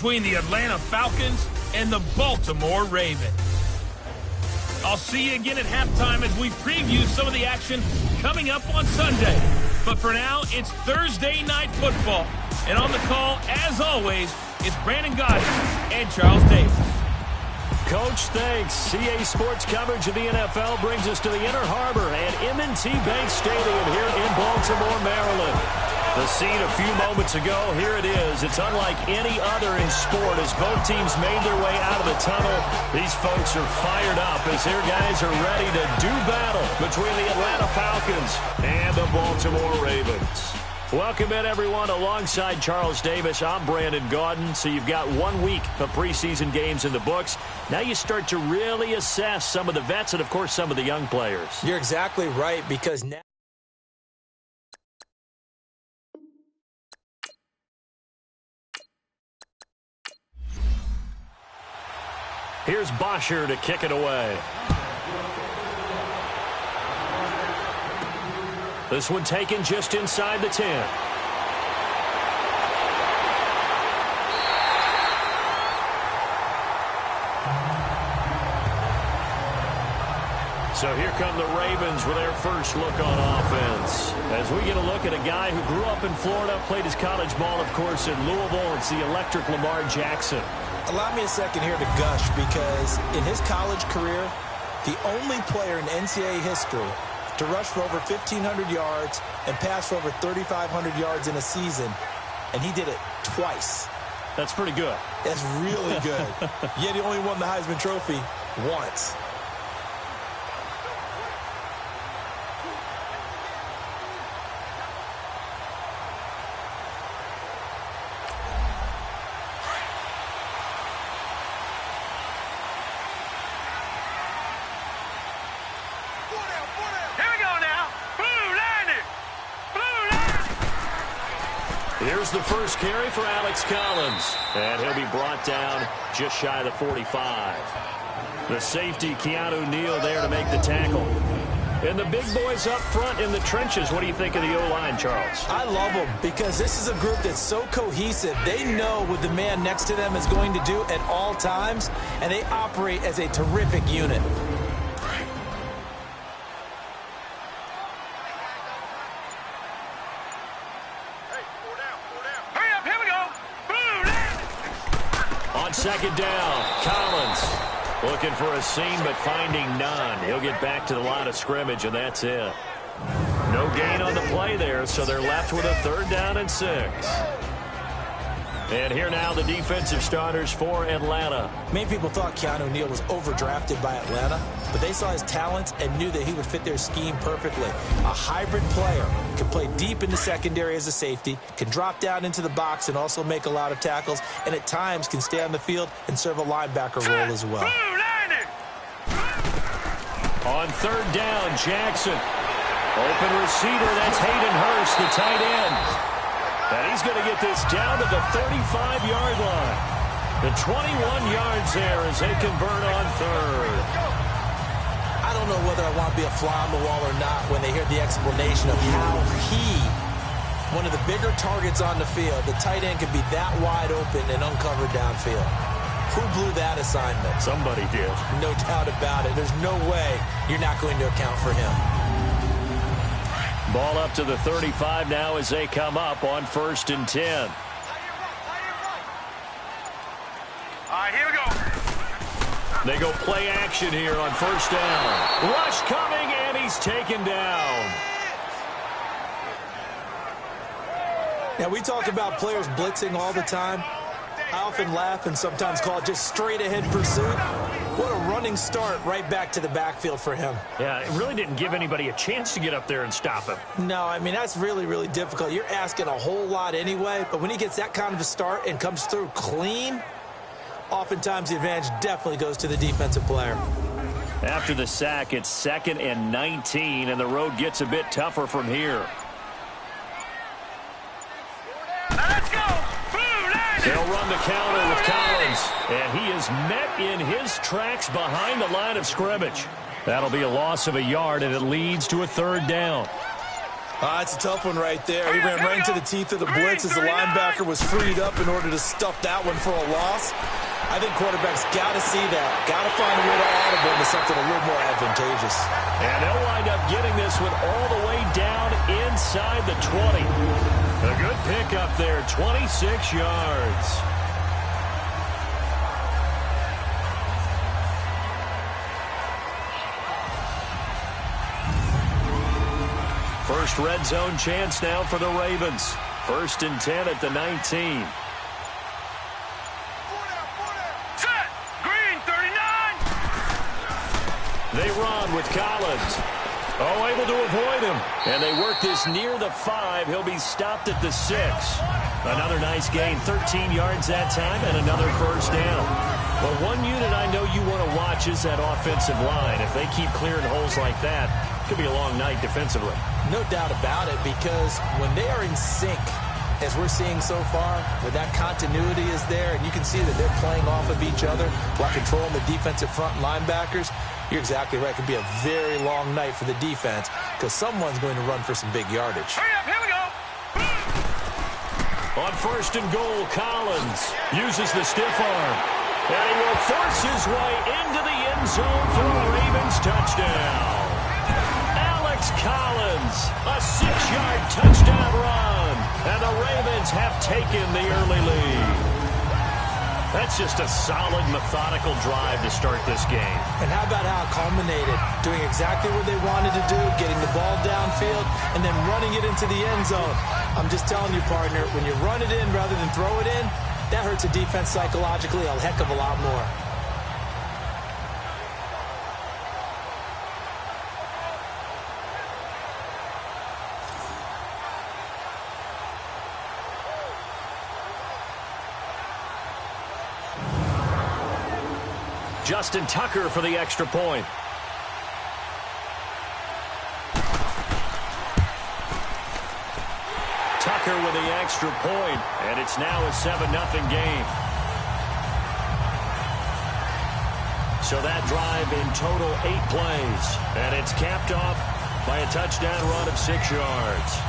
between the Atlanta Falcons and the Baltimore Ravens. I'll see you again at halftime as we preview some of the action coming up on Sunday. But for now, it's Thursday Night Football. And on the call, as always, it's Brandon Gotti and Charles Davis. Coach, thanks. CA Sports coverage of the NFL brings us to the Inner Harbor and M&T Bank Stadium here in Baltimore, Maryland. The scene a few moments ago, here it is. It's unlike any other in sport as both teams made their way out of the tunnel. These folks are fired up as their guys are ready to do battle between the Atlanta Falcons and the Baltimore Ravens. Welcome in, everyone. Alongside Charles Davis, I'm Brandon Gaudin. So you've got 1 week of preseason games in the books. Now you start to really assess some of the vets and, of course, some of the young players. You're exactly right, because now... Here's Bosher to kick it away. This one taken just inside the 10. So here come the Ravens with their first look on offense. As we get a look at a guy who grew up in Florida, played his college ball, of course, in Louisville. It's the electric Lamar Jackson. Allow me a second here to gush, because in his college career, the only player in NCAA history to rush for over 1,500 yards and pass for over 3,500 yards in a season, and he did it twice. That's pretty good. That's really good. Yet he only won the Heisman Trophy once. Here's the first carry for Alex Collins, and he'll be brought down just shy of the 45. The safety, Keanu Neal, there to make the tackle. And the big boys up front in the trenches. What do you think of the O-line, Charles? I love them, because this is a group that's so cohesive. They know what the man next to them is going to do at all times, and they operate as a terrific unit. Second down, Collins looking for a seam but finding none. He'll get back to the line of scrimmage, and that's it. No gain on the play there, so they're left with a 3rd down and 6. And here now the defensive starters for Atlanta. Many people thought Keanu Neal was overdrafted by Atlanta, but they saw his talents and knew that he would fit their scheme perfectly. A hybrid player, can play deep in the secondary as a safety, can drop down into the box and also make a lot of tackles, and at times can stay on the field and serve a linebacker role as well. On 3rd down, Jackson. Open receiver, that's Hayden Hurst, the tight end. And he's going to get this down to the 35-yard line. The 21 yards there as they convert on 3rd. I don't know whether I want to be a fly on the wall or not when they hear the explanation of how one of the bigger targets on the field, the tight end, can be that wide open and uncovered downfield. Who blew that assignment? Somebody did. No doubt about it. There's no way you're not going to account for him. Ball up to the 35 now as they come up on 1st and 10. All right, here we go. They go play action here on 1st down. Rush coming, and he's taken down. Now, we talk about players blitzing all the time. I often laugh and sometimes call it just straight-ahead pursuit. What a running start right back to the backfield for him. Yeah, it really didn't give anybody a chance to get up there and stop him. No, I mean, that's really, really difficult. You're asking a whole lot anyway, but when he gets that kind of a start and comes through clean, oftentimes the advantage definitely goes to the defensive player. After the sack, it's 2nd and 19, and the road gets a bit tougher from here. Let's go. They'll run the counter with Collins, and he is met in his tracks behind the line of scrimmage. That'll be a loss of a yard, and it leads to a 3rd down. It's a tough one right there. He ran right into the teeth of the blitz as the linebacker was freed up in order to stuff that one for a loss. I think quarterbacks got to see that. Got to find a way to audible into something a little more advantageous. And they'll wind up getting this one all the way down inside the 20. A good pickup there, 26 yards. First red zone chance now for the Ravens. 1st and 10 at the 19. Set. Green, 39. They run with Collins. Oh, able to avoid him. And they work this near the 5. He'll be stopped at the 6. Another nice gain, 13 yards that time, and another first down. But one unit I know you want to watch is that offensive line. If they keep clearing holes like that, it could be a long night defensively. No doubt about it, because when they are in sync, as we're seeing so far, where that continuity is there, and you can see that they're playing off of each other while controlling the defensive front linebackers, you're exactly right. It could be a very long night for the defense because someone's going to run for some big yardage. Hurry up, here we go. On 1st and goal, Collins uses the stiff arm. And he will force his way into the end zone for a Ravens touchdown. Alex Collins, a 6-yard touchdown run. And the Ravens have taken the early lead. That's just a solid, methodical drive to start this game. And how about how it culminated? Doing exactly what they wanted to do, getting the ball downfield, and then running it into the end zone. I'm just telling you, partner, when you run it in rather than throw it in, that hurts a defense psychologically a heck of a lot more. Justin Tucker for the extra point. Tucker with the extra point, and it's now a 7-0 game. So that drive in total 8 plays, and it's capped off by a touchdown run of 6 yards.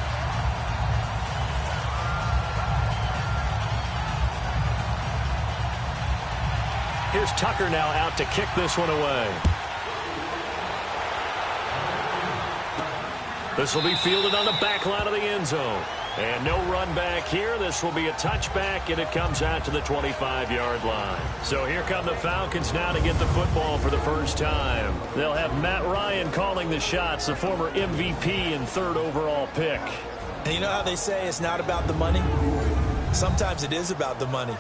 Here's Tucker now out to kick this one away. This will be fielded on the back line of the end zone. And no run back here. This will be a touchback, and it comes out to the 25-yard line. So here come the Falcons now to get the football for the first time. They'll have Matt Ryan calling the shots, the former MVP and 3rd overall pick. And you know how they say it's not about the money? Sometimes it is about the money.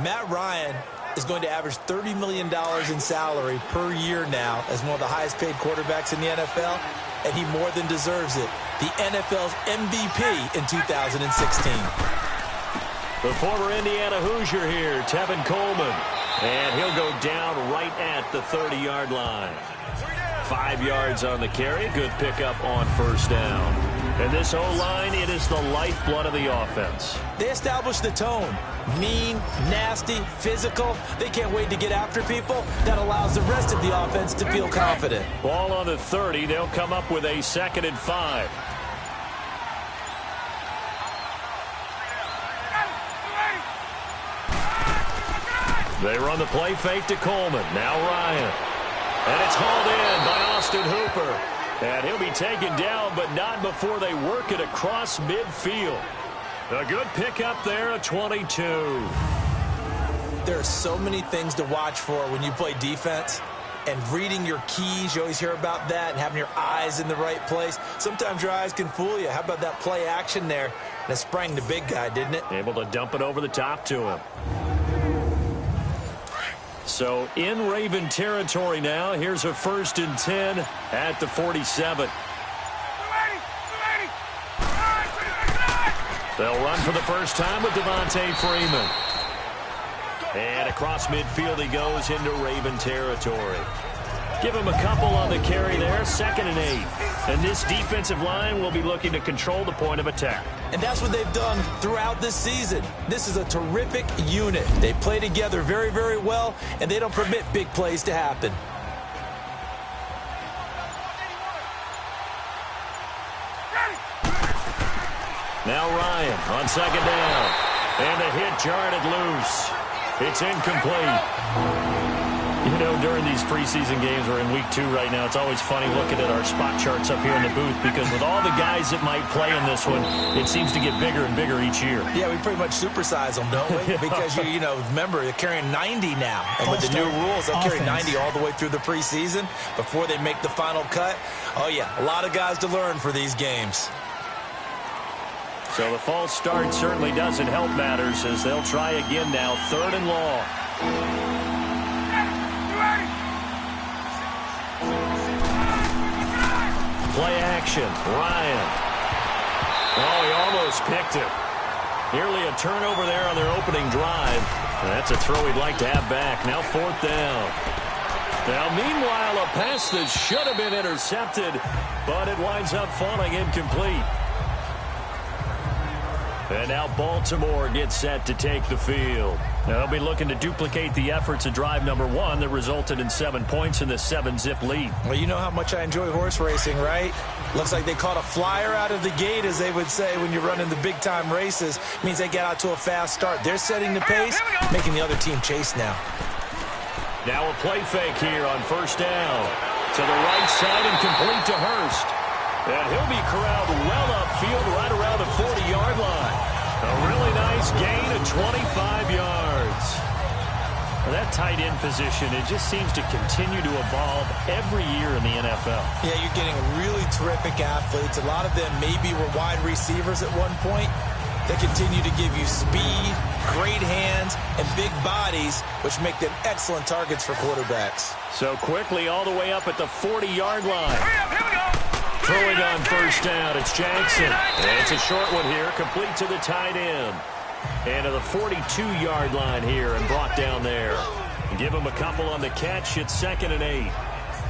Matt Ryan is going to average $30 million in salary per year now as one of the highest-paid quarterbacks in the NFL, and he more than deserves it. The NFL's MVP in 2016. The former Indiana Hoosier here, Tevin Coleman, and he'll go down right at the 30-yard line. 5 yards on the carry, good pickup on first down. And this O-line, it is the lifeblood of the offense. They establish the tone. Mean, nasty, physical. They can't wait to get after people. That allows the rest of the offense to feel confident. Ball on the 30. They'll come up with a 2nd and 5. They run the play fake to Coleman. Now Ryan. And it's hauled in by Austin Hooper. And he'll be taken down, but not before they work it across midfield. A good pickup there, a 22. There are so many things to watch for when you play defense. And reading your keys, you always hear about that, and having your eyes in the right place. Sometimes your eyes can fool you. How about that play action there? That sprang the big guy, didn't it? Able to dump it over the top to him. So in Raven territory now. Here's a 1st and 10 at the 47. They'll run for the first time with Devontae Freeman. And across midfield he goes into Raven territory. Give him a couple on the carry there, 2nd and 8. And this defensive line will be looking to control the point of attack. And that's what they've done throughout this season. This is a terrific unit. They play together very, very well, and they don't permit big plays to happen. Now Ryan on second down. And the hit jarred it loose. It's incomplete. You know, during these preseason games, we're in week 2 right now, it's always funny looking at our spot charts up here in the booth because with all the guys that might play in this one, it seems to get bigger and bigger each year. Yeah, we pretty much supersize them, don't we? Because, you know, remember, they're carrying 90 now. And with the new rules, they'll carry 90 all the way through the preseason before they make the final cut. Oh, yeah, a lot of guys to learn for these games. So the false start certainly doesn't help matters as they'll try again now, 3rd and long. Play action. Ryan. Oh, he almost picked it. Nearly a turnover there on their opening drive. That's a throw he'd like to have back. Now 4th down. Now, meanwhile, a pass that should have been intercepted, but it winds up falling incomplete. And now Baltimore gets set to take the field. Now they'll be looking to duplicate the efforts of drive number 1 that resulted in 7 points in the 7-zip lead. Well, you know how much I enjoy horse racing, right? Looks like they caught a flyer out of the gate, as they would say when you're running the big-time races. It means they get out to a fast start. They're setting the pace, making the other team chase now. Now a play fake here on 1st down. To the right side and complete to Hurst. And he'll be corralled well upfield right around the 40-yard line. A really nice gain of 25 yards. Well, that tight end position, it just seems to continue to evolve every year in the NFL. Yeah, you're getting really terrific athletes. A lot of them maybe were wide receivers at one point. They continue to give you speed, great hands, and big bodies, which make them excellent targets for quarterbacks. So quickly all the way up at the 40-yard line. Hurry up, here we go. Throwing on 1st down, it's Jackson. And it's a short one here, complete to the tight end. And to the 42-yard line here and brought down there. Give him a couple on the catch. It's 2nd and 8.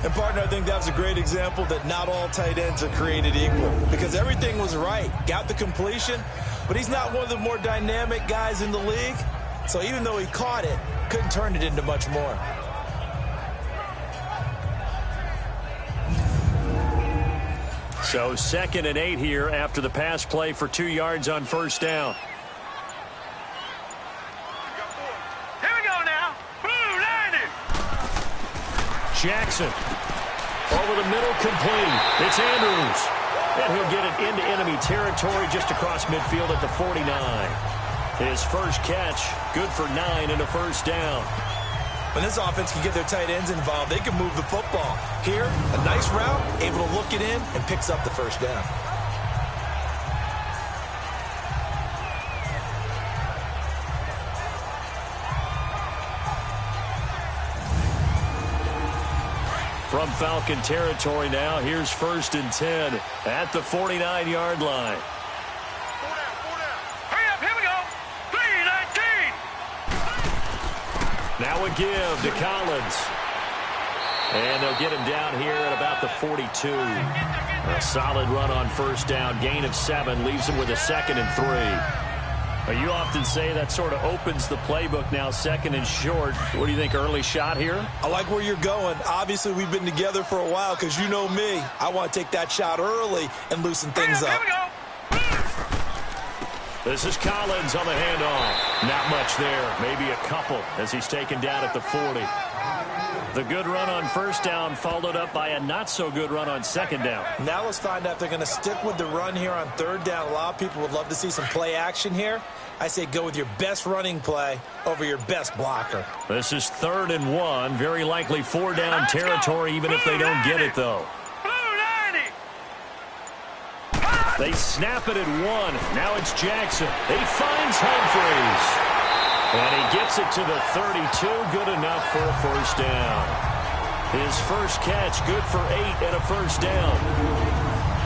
And, partner, I think that was a great example that not all tight ends are created equal because everything was right. Got the completion, but he's not one of the more dynamic guys in the league. So even though he caught it, couldn't turn it into much more. So 2nd and 8 here after the pass play for 2 yards on 1st down. Here we go now. Blue, 90. Jackson. Over the middle, complete. It's Andrews. And he'll get it into enemy territory just across midfield at the 49. His first catch, good for 9 and a 1st down. When this offense can get their tight ends involved, they can move the football. Here, a nice route, able to look it in, and picks up the 1st down. From Falcon territory now, here's 1st and 10 at the 49-yard line. Hurry up, here we go. 3-19. Now a give to Collins. And they'll get him down here at about the 42. A solid run on 1st down. Gain of 7 leaves him with a 2nd and 3. You often say that sort of opens the playbook now, 2nd and short. What do you think, early shot here? I like where you're going. Obviously, we've been together for a while because you know me. I want to take that shot early and loosen things up. Here we go. This is Collins on the handoff. Not much there. Maybe a couple as he's taken down at the 40. The good run on 1st down followed up by a not-so-good run on 2nd down. Now let's find out if they're going to stick with the run here on 3rd down. A lot of people would love to see some play action here. I say go with your best running play over your best blocker. This is 3rd and 1. Very likely 4-down territory even if they don't get it, though. They snap it at 1. Now it's Jackson. He finds Humphreys. And he gets it to the 32. Good enough for a 1st down. His first catch, good for 8 and a 1st down.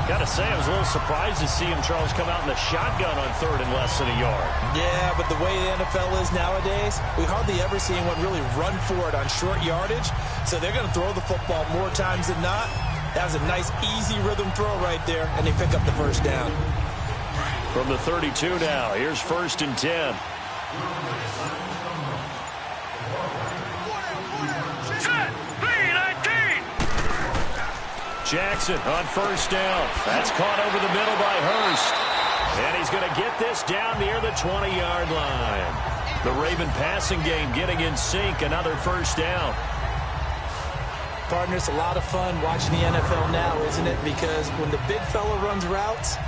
Gotta say, I was a little surprised to see him, Charles, come out in the shotgun on 3rd and less than a yard. Yeah, but the way the NFL is nowadays, we hardly ever see anyone really run for it on short yardage. So they're going to throw the football more times than not. That was a nice, easy rhythm throw right there, and they pick up the 1st down. From the 32 now, here's 1st and 10. Jackson on 1st down. That's caught over the middle by Hurst. And he's going to get this down near the 20-yard line. The Raven passing game getting in sync. Another first down. Partner, it's a lot of fun watching the NFL now, isn't it? Because when the big fella runs routes,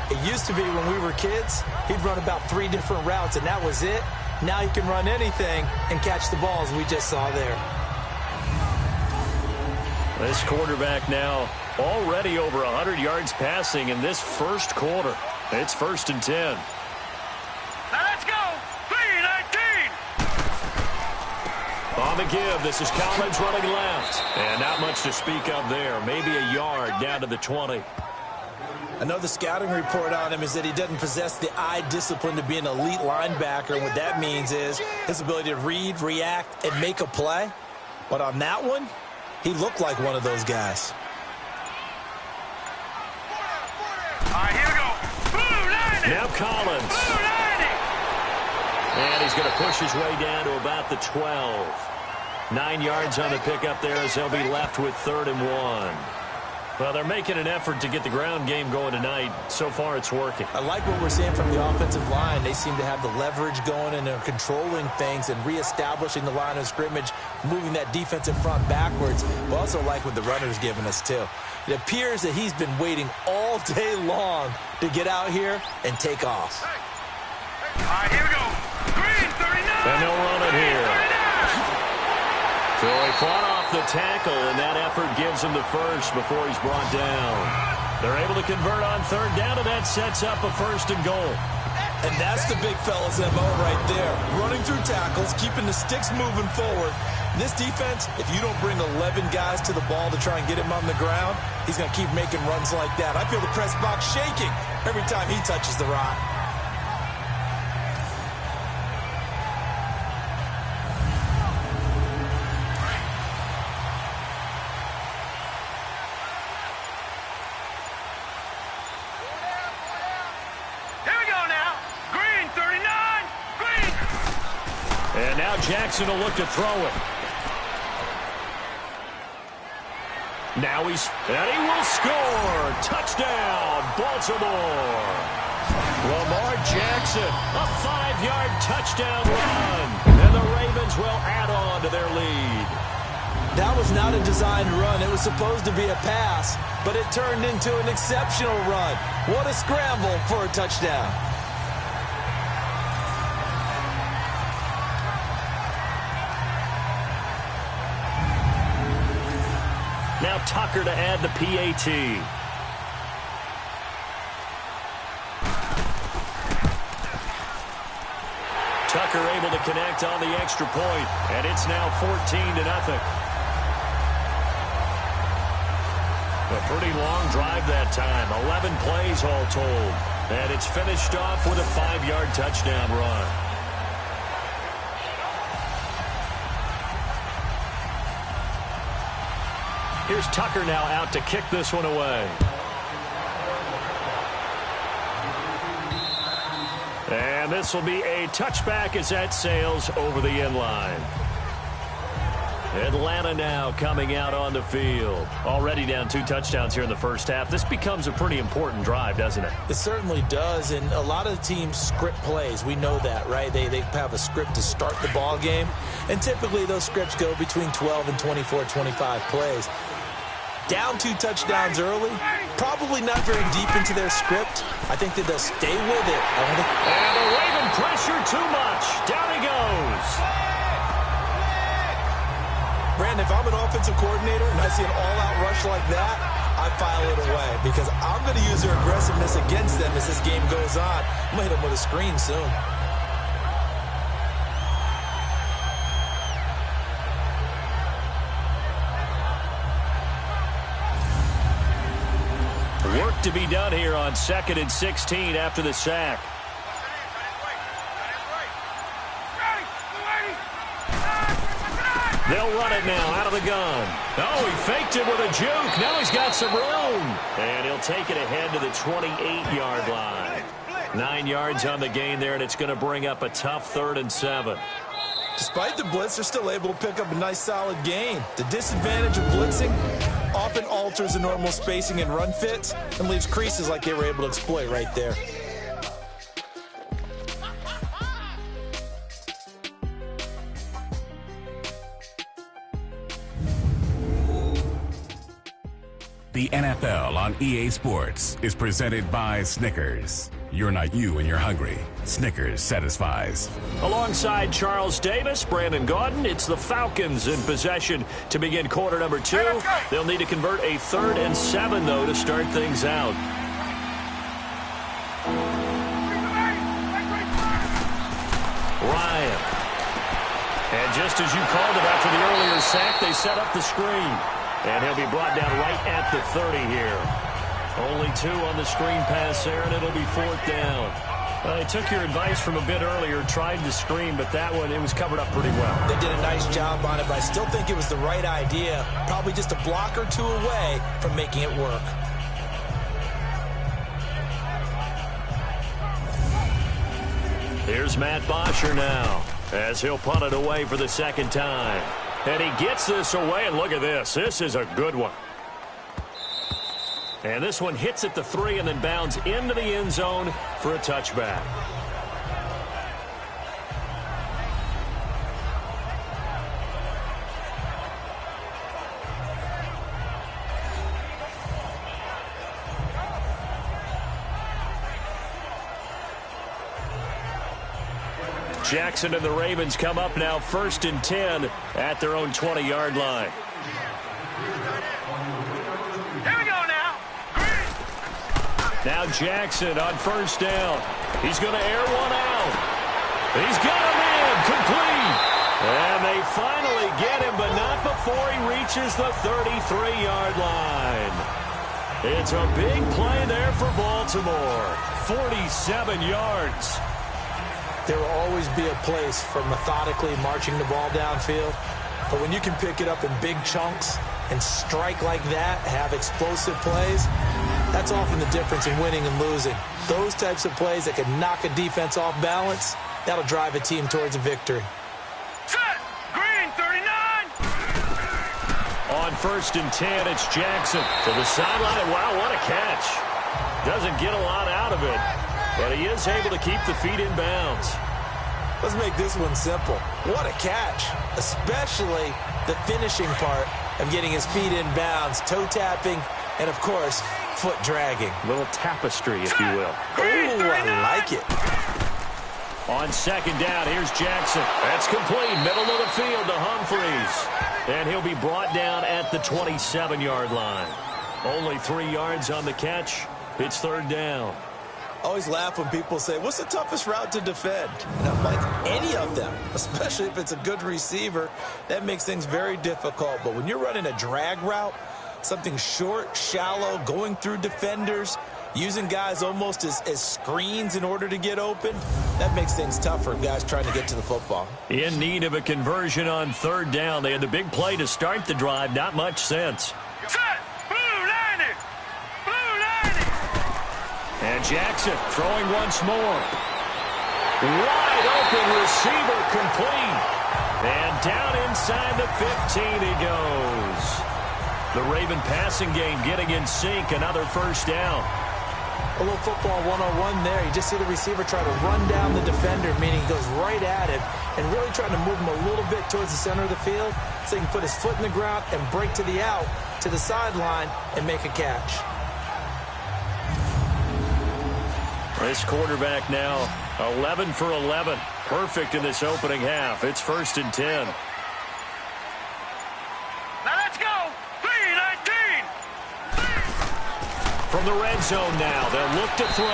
it used to be when we were kids, he'd run about 3 different routes, and that was it. Now he can run anything and catch the balls we just saw there. This quarterback now already over 100 yards passing in this first quarter. It's 1st and 10. Now let's go. 3-19. On the give, this is Collins running left. And not much to speak of there. Maybe a yard down to the 20. I know the scouting report on him is that he doesn't possess the eye discipline to be an elite linebacker. What that means is his ability to read, react, and make a play. But on that one, he looked like one of those guys. All right, here we go. Blue 90. Now Collins. Blue 90. And he's going to push his way down to about the 12. 9 yards on the pickup there as they'll be left with 3rd and 1. Well, they're making an effort to get the ground game going tonight. So far, it's working. I like what we're seeing from the offensive line. They seem to have the leverage going, and they're controlling things and reestablishing the line of scrimmage, moving that defensive front backwards. But also like what the runner's giving us, too. It appears that he's been waiting all day long to get out here and take off. All right, here we go. Green 39. And they'll run it here. So he fought off the tackle, and that effort gives him the first before he's brought down. They're able to convert on 3rd down, and that sets up a 1st and goal. And that's the big fella's MO right there. Running through tackles, keeping the sticks moving forward. This defense, if you don't bring 11 guys to the ball to try and get him on the ground, he's going to keep making runs like that. I feel the press box shaking every time he touches the rock. And now Jackson will look to throw it. Now and he will score. Touchdown, Baltimore. Lamar Jackson, a 5-yard touchdown run. And the Ravens will add on to their lead. That was not a designed run. It was supposed to be a pass, but it turned into an exceptional run. What a scramble for a touchdown. Now Tucker to add the PAT. Tucker able to connect on the extra point, and it's now 14-0. A pretty long drive that time, 11 plays all told, and it's finished off with a 5-yard touchdown run. Here's Tucker now out to kick this one away. And this will be a touchback as that sails over the end line. Atlanta now coming out on the field. Already down 2 touchdowns here in the first half. This becomes a pretty important drive, doesn't it? It certainly does, and a lot of the teams script plays. We know that, right? They have a script to start the ball game, and typically those scripts go between 12 and 24, 25 plays. Down 2 touchdowns early, probably not very deep into their script. I think that they'll stay with it. And the Raven pressure too much. Down he goes. Brandon, if I'm an offensive coordinator and I see an all-out rush like that, I file it away because I'm going to use their aggressiveness against them as this game goes on. I'm going to hit them with a screen soon. Work to be done here on 2nd and 16 after the sack. They'll run it now out of the gun. Oh, he faked it with a juke. Now he's got some room. And he'll take it ahead to the 28-yard line. 9 yards on the gain there, and it's going to bring up a tough 3rd and 7. Despite the blitz, they're still able to pick up a nice, solid gain. The disadvantage of blitzing often alters the normal spacing and run fits and leaves creases like they were able to exploit right there. The NFL on EA Sports is presented by Snickers. You're not you when you're hungry. Snickers satisfies. Alongside Charles Davis, Brandon Gaudin, it's the Falcons in possession to begin quarter number 2. They'll need to convert a 3rd and 7, though, to start things out. Ryan. And just as you called it after the earlier sack, they set up the screen. And he'll be brought down right at the 30 here. Only 2 on the screen pass there, and it'll be 4th down. I took your advice from a bit earlier, tried the screen, but that one, it was covered up pretty well. They did a nice job on it, but I still think it was the right idea. Probably just a block or 2 away from making it work. Here's Matt Bosher now, as he'll punt it away for the 2nd time. And he gets this away, and look at this. This is a good one. And this one hits at the 3 and then bounds into the end zone for a touchback. Jackson and the Ravens come up now 1st and 10 at their own 20-yard line. Here we go now. Now Jackson on 1st down. He's going to air one out. He's got him in, complete. And they finally get him, but not before he reaches the 33-yard line. It's a big play there for Baltimore. 47 yards. There will always be a place for methodically marching the ball downfield. But when you can pick it up in big chunks and strike like that, have explosive plays, that's often the difference in winning and losing. Those types of plays that can knock a defense off balance, that'll drive a team towards a victory. Set. Green, 39. On 1st and 10, it's Jackson to the sideline. Wow, what a catch. Doesn't get a lot out of it, but he is able to keep the feet in bounds. Let's make this one simple. What a catch, especially the finishing part of getting his feet in bounds, toe tapping, and, of course, foot dragging. A little tapestry, if you will. Ooh, I like it. On 2nd down, here's Jackson. That's complete, middle of the field to Humphreys. And he'll be brought down at the 27-yard line. Only 3 yards on the catch. It's 3rd down. I always laugh when people say, what's the toughest route to defend? And I'm like, any of them, especially if it's a good receiver. That makes things very difficult. But when you're running a drag route, something short, shallow, going through defenders, using guys almost as screens in order to get open, that makes things tough for guys trying to get to the football. In need of a conversion on 3rd down. They had the big play to start the drive. Not much sense. Set. Blue 90. Blue 90. And Jackson throwing once more. Wide open receiver complete. And down inside the 15 he goes. The Raven passing game getting in sync. Another 1st down. A little football 101 there. You just see the receiver try to run down the defender, meaning he goes right at him and really trying to move him a little bit towards the center of the field so he can put his foot in the ground and break to the out, to the sideline, and make a catch. This quarterback now 11 for 11. Perfect in this opening half. It's 1st and 10. Now let's go. 3-19. From the red zone now, they'll look to throw.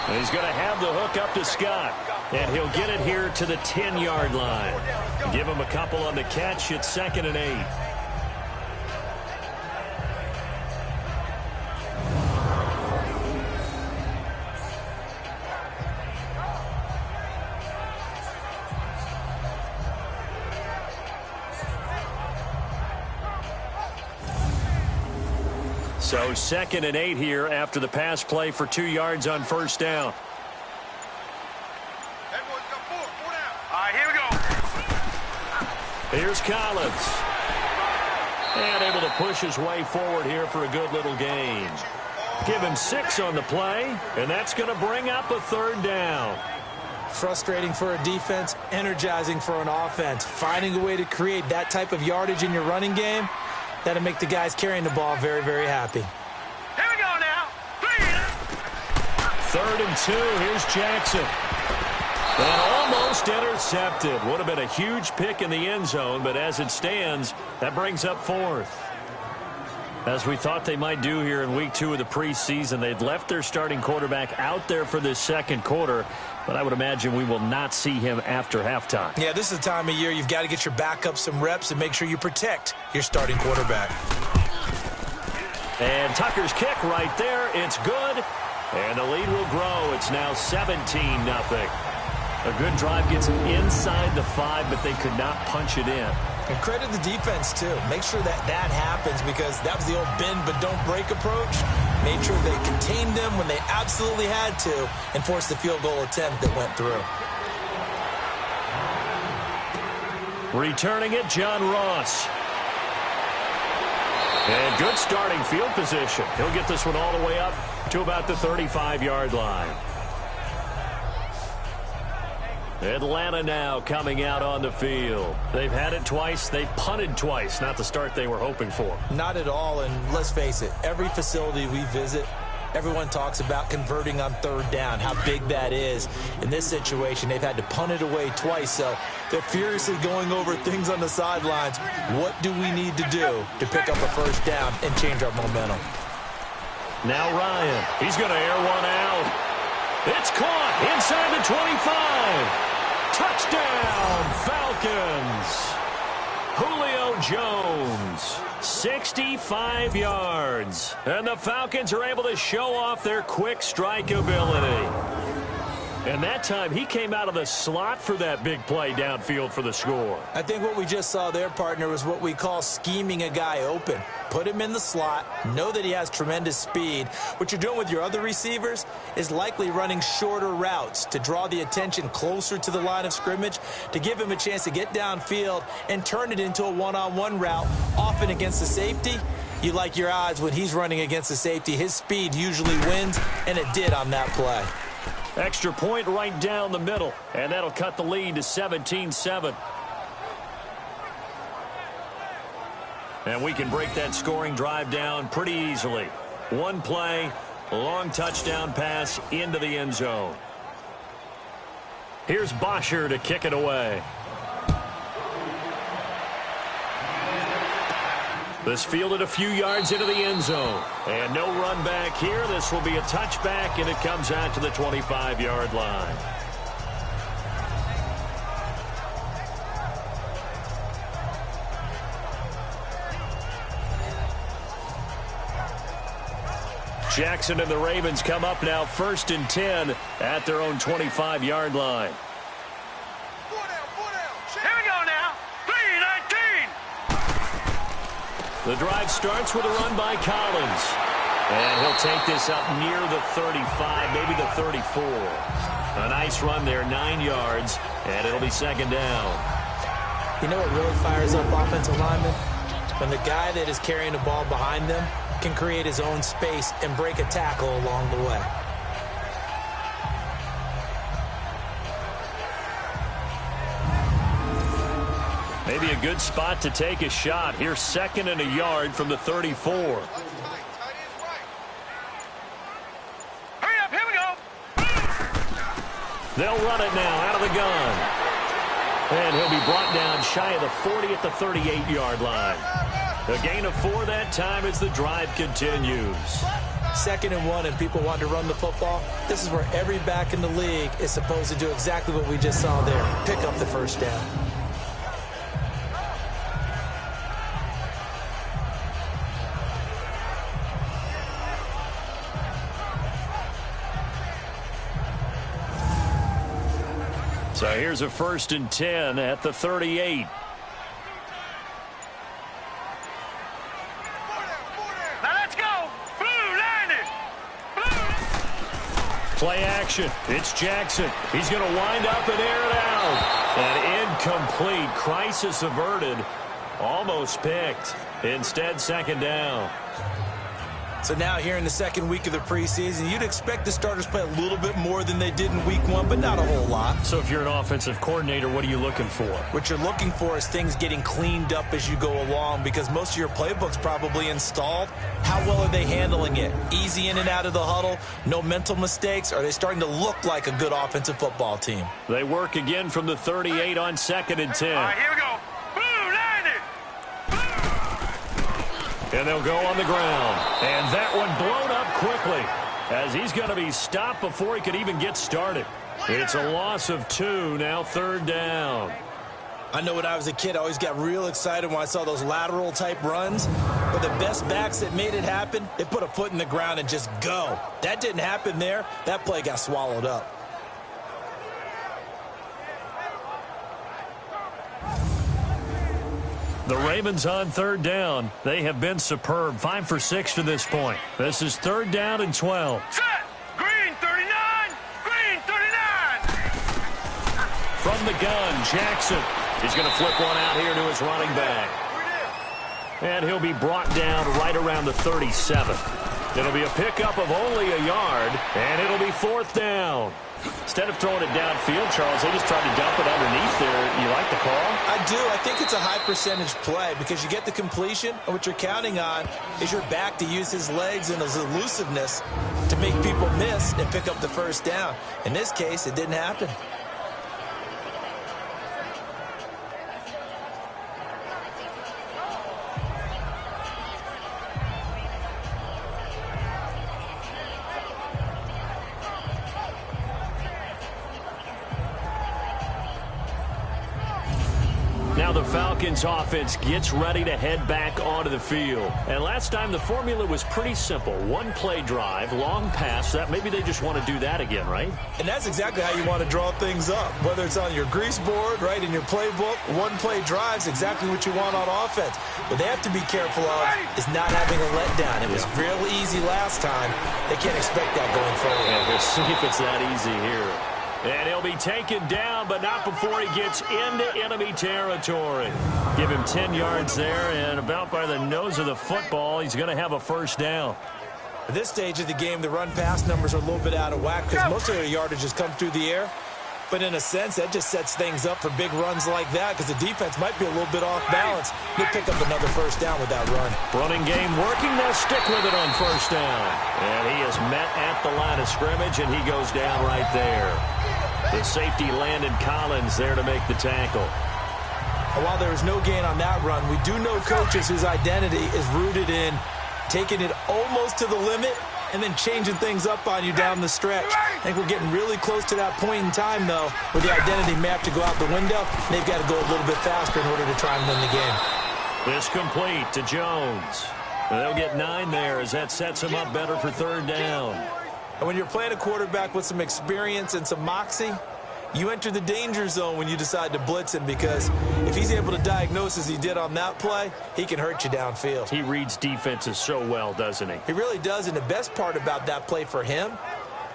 And he's going to have the hook up to Scott. And he'll get it here to the 10-yard line. Give him a couple on the catch. It's 2nd and 8. So 2nd and 8 here after the pass play for 2 yards on 1st down. Everyone's got 4 down. All right, here we go. Here's Collins. And able to push his way forward here for a good little gain. Give him 6 on the play, and that's going to bring up a 3rd down. Frustrating for a defense, energizing for an offense. Finding a way to create that type of yardage in your running game, That'll make the guys carrying the ball very, very happy. Here we go now. 3rd and 2. Here's Jackson. And almost intercepted. Would have been a huge pick in the end zone, but as it stands, that brings up 4th. As we thought they might do here in week 2 of the preseason, they'd left their starting quarterback out there for this second quarter, but I would imagine we will not see him after halftime. Yeah, this is the time of year you've got to get your backup some reps and make sure you protect your starting quarterback. And Tucker's kick right there. It's good, and the lead will grow. It's now 17-0. A good drive gets them inside the 5, but they could not punch it in. And credit the defense, too. Make sure that happens because that was the old bend but don't break approach. Made sure they contained them when they absolutely had to and forced the field goal attempt that went through. Returning it, John Ross. And good starting field position. He'll get this one all the way up to about the 35-yard line. Atlanta now coming out on the field. They've had it twice. They've punted twice. Not the start they were hoping for. Not at all, and let's face it, every facility we visit, everyone talks about converting on 3rd down, how big that is. In this situation, they've had to punt it away twice, so they're furiously going over things on the sidelines. What do we need to do to pick up a 1st down and change our momentum? Now Ryan. He's going to air one out. It's caught inside the 25. Touchdown, Falcons. Julio Jones, 65 yards. And the Falcons are able to show off their quick strike ability. And that time, he came out of the slot for that big play downfield for the score. I think what we just saw there, partner, was what we call scheming a guy open. Put him in the slot, know that he has tremendous speed. What you're doing with your other receivers is likely running shorter routes to draw the attention closer to the line of scrimmage, to give him a chance to get downfield and turn it into a one-on-one route, often against the safety. You like your odds when he's running against the safety. His speed usually wins, and it did on that play. Extra point right down the middle, and that'll cut the lead to 17-7. And we can break that scoring drive down pretty easily. One play, long touchdown pass into the end zone. Here's Bosher to kick it away. This fielded a few yards into the end zone. And no run back here. This will be a touchback, and it comes out to the 25-yard line. Jackson and the Ravens come up now 1st and 10 at their own 25-yard line. Here we go now. 3-19. The drive starts with a run by Collins. And he'll take this up near the 35, maybe the 34. A nice run there, 9 yards, and it'll be 2nd down. You know what really fires up offensive linemen? When the guy that is carrying the ball behind them can create his own space and break a tackle along the way. Maybe a good spot to take a shot. Here's 2nd and a yard from the 34. Hurry up, here we go. They'll run it now out of the gun. And he'll be brought down shy of the 40 at the 38-yard line. A gain of 4 that time as the drive continues. 2nd and 1 and people want to run the football. This is where every back in the league is supposed to do exactly what we just saw there. Pick up the 1st down. So here's a 1st and 10 at the 38. Play action. It's Jackson. He's going to wind up and air it out. And incomplete. Crisis averted. Almost picked. Instead, 2nd down. So now here in the second week of the preseason, you'd expect the starters play a little bit more than they did in week 1, but not a whole lot. So if you're an offensive coordinator, what are you looking for? What you're looking for is things getting cleaned up as you go along, because most of your playbook's probably installed. How well are they handling it? Easy in and out of the huddle, no mental mistakes? Are they starting to look like a good offensive football team? They work again from the 38 on 2nd and 10. All right, here we go. Boom, 90. And they'll go on the ground. And that one blown up quickly as he's going to be stopped before he could even get started. It's a loss of 2, now 3rd down. I know when I was a kid, I always got real excited when I saw those lateral type runs. But the best backs that made it happen, they put a foot in the ground and just go. That didn't happen there. That play got swallowed up. The Ravens on 3rd down. They have been superb. 5 for 6 to this point. This is 3rd down and 12. Set. Green 39. Green 39. From the gun, Jackson. He's going to flip one out here to his running back. And he'll be brought down right around the 37. It'll be a pickup of only a yard, and it'll be 4th down. Instead of throwing it downfield, Charles, they just tried to dump it underneath there. You like the call? I do. I think it's a high percentage play because you get the completion, and what you're counting on is your back to use his legs and his elusiveness to make people miss and pick up the first down. In this case, it didn't happen. Now the Falcons offense gets ready to head back onto the field. And last time the formula was pretty simple. One play drive, long pass. That maybe they just want to do that again, right? And that's exactly how you want to draw things up. Whether it's on your grease board, right, in your playbook, one play drive's exactly what you want on offense. What they have to be careful of is not having a letdown. It was real easy last time. They can't expect that going forward. Yeah, we'll see if it's that easy here. And he'll be taken down, but not before he gets into enemy territory. Give him 10 yards there, and about by the nose of the football, he's going to have a first down. At this stage of the game, the run-pass numbers are a little bit out of whack because most of their yardage has come through the air. But in a sense, that just sets things up for big runs like that because the defense might be a little bit off balance. They pick up another first down with that run. Running game working. They'll stick with it on first down. And he is met at the line of scrimmage, and he goes down right there. The safety Landon Collins there to make the tackle. And while there is no gain on that run, we do know coaches whose identity is rooted in taking it almost to the limit and then changing things up on you down the stretch. I think we're getting really close to that point in time, though, where the identity map to go out the window. They've got to go a little bit faster in order to try and win the game. This complete to Jones. They'll get 9 there as that sets him up better for 3rd down. And when you're playing a quarterback with some experience and some moxie, you enter the danger zone when you decide to blitz him because if he's able to diagnose as he did on that play, he can hurt you downfield. He reads defenses so well, doesn't he? He really does, and the best part about that play for him,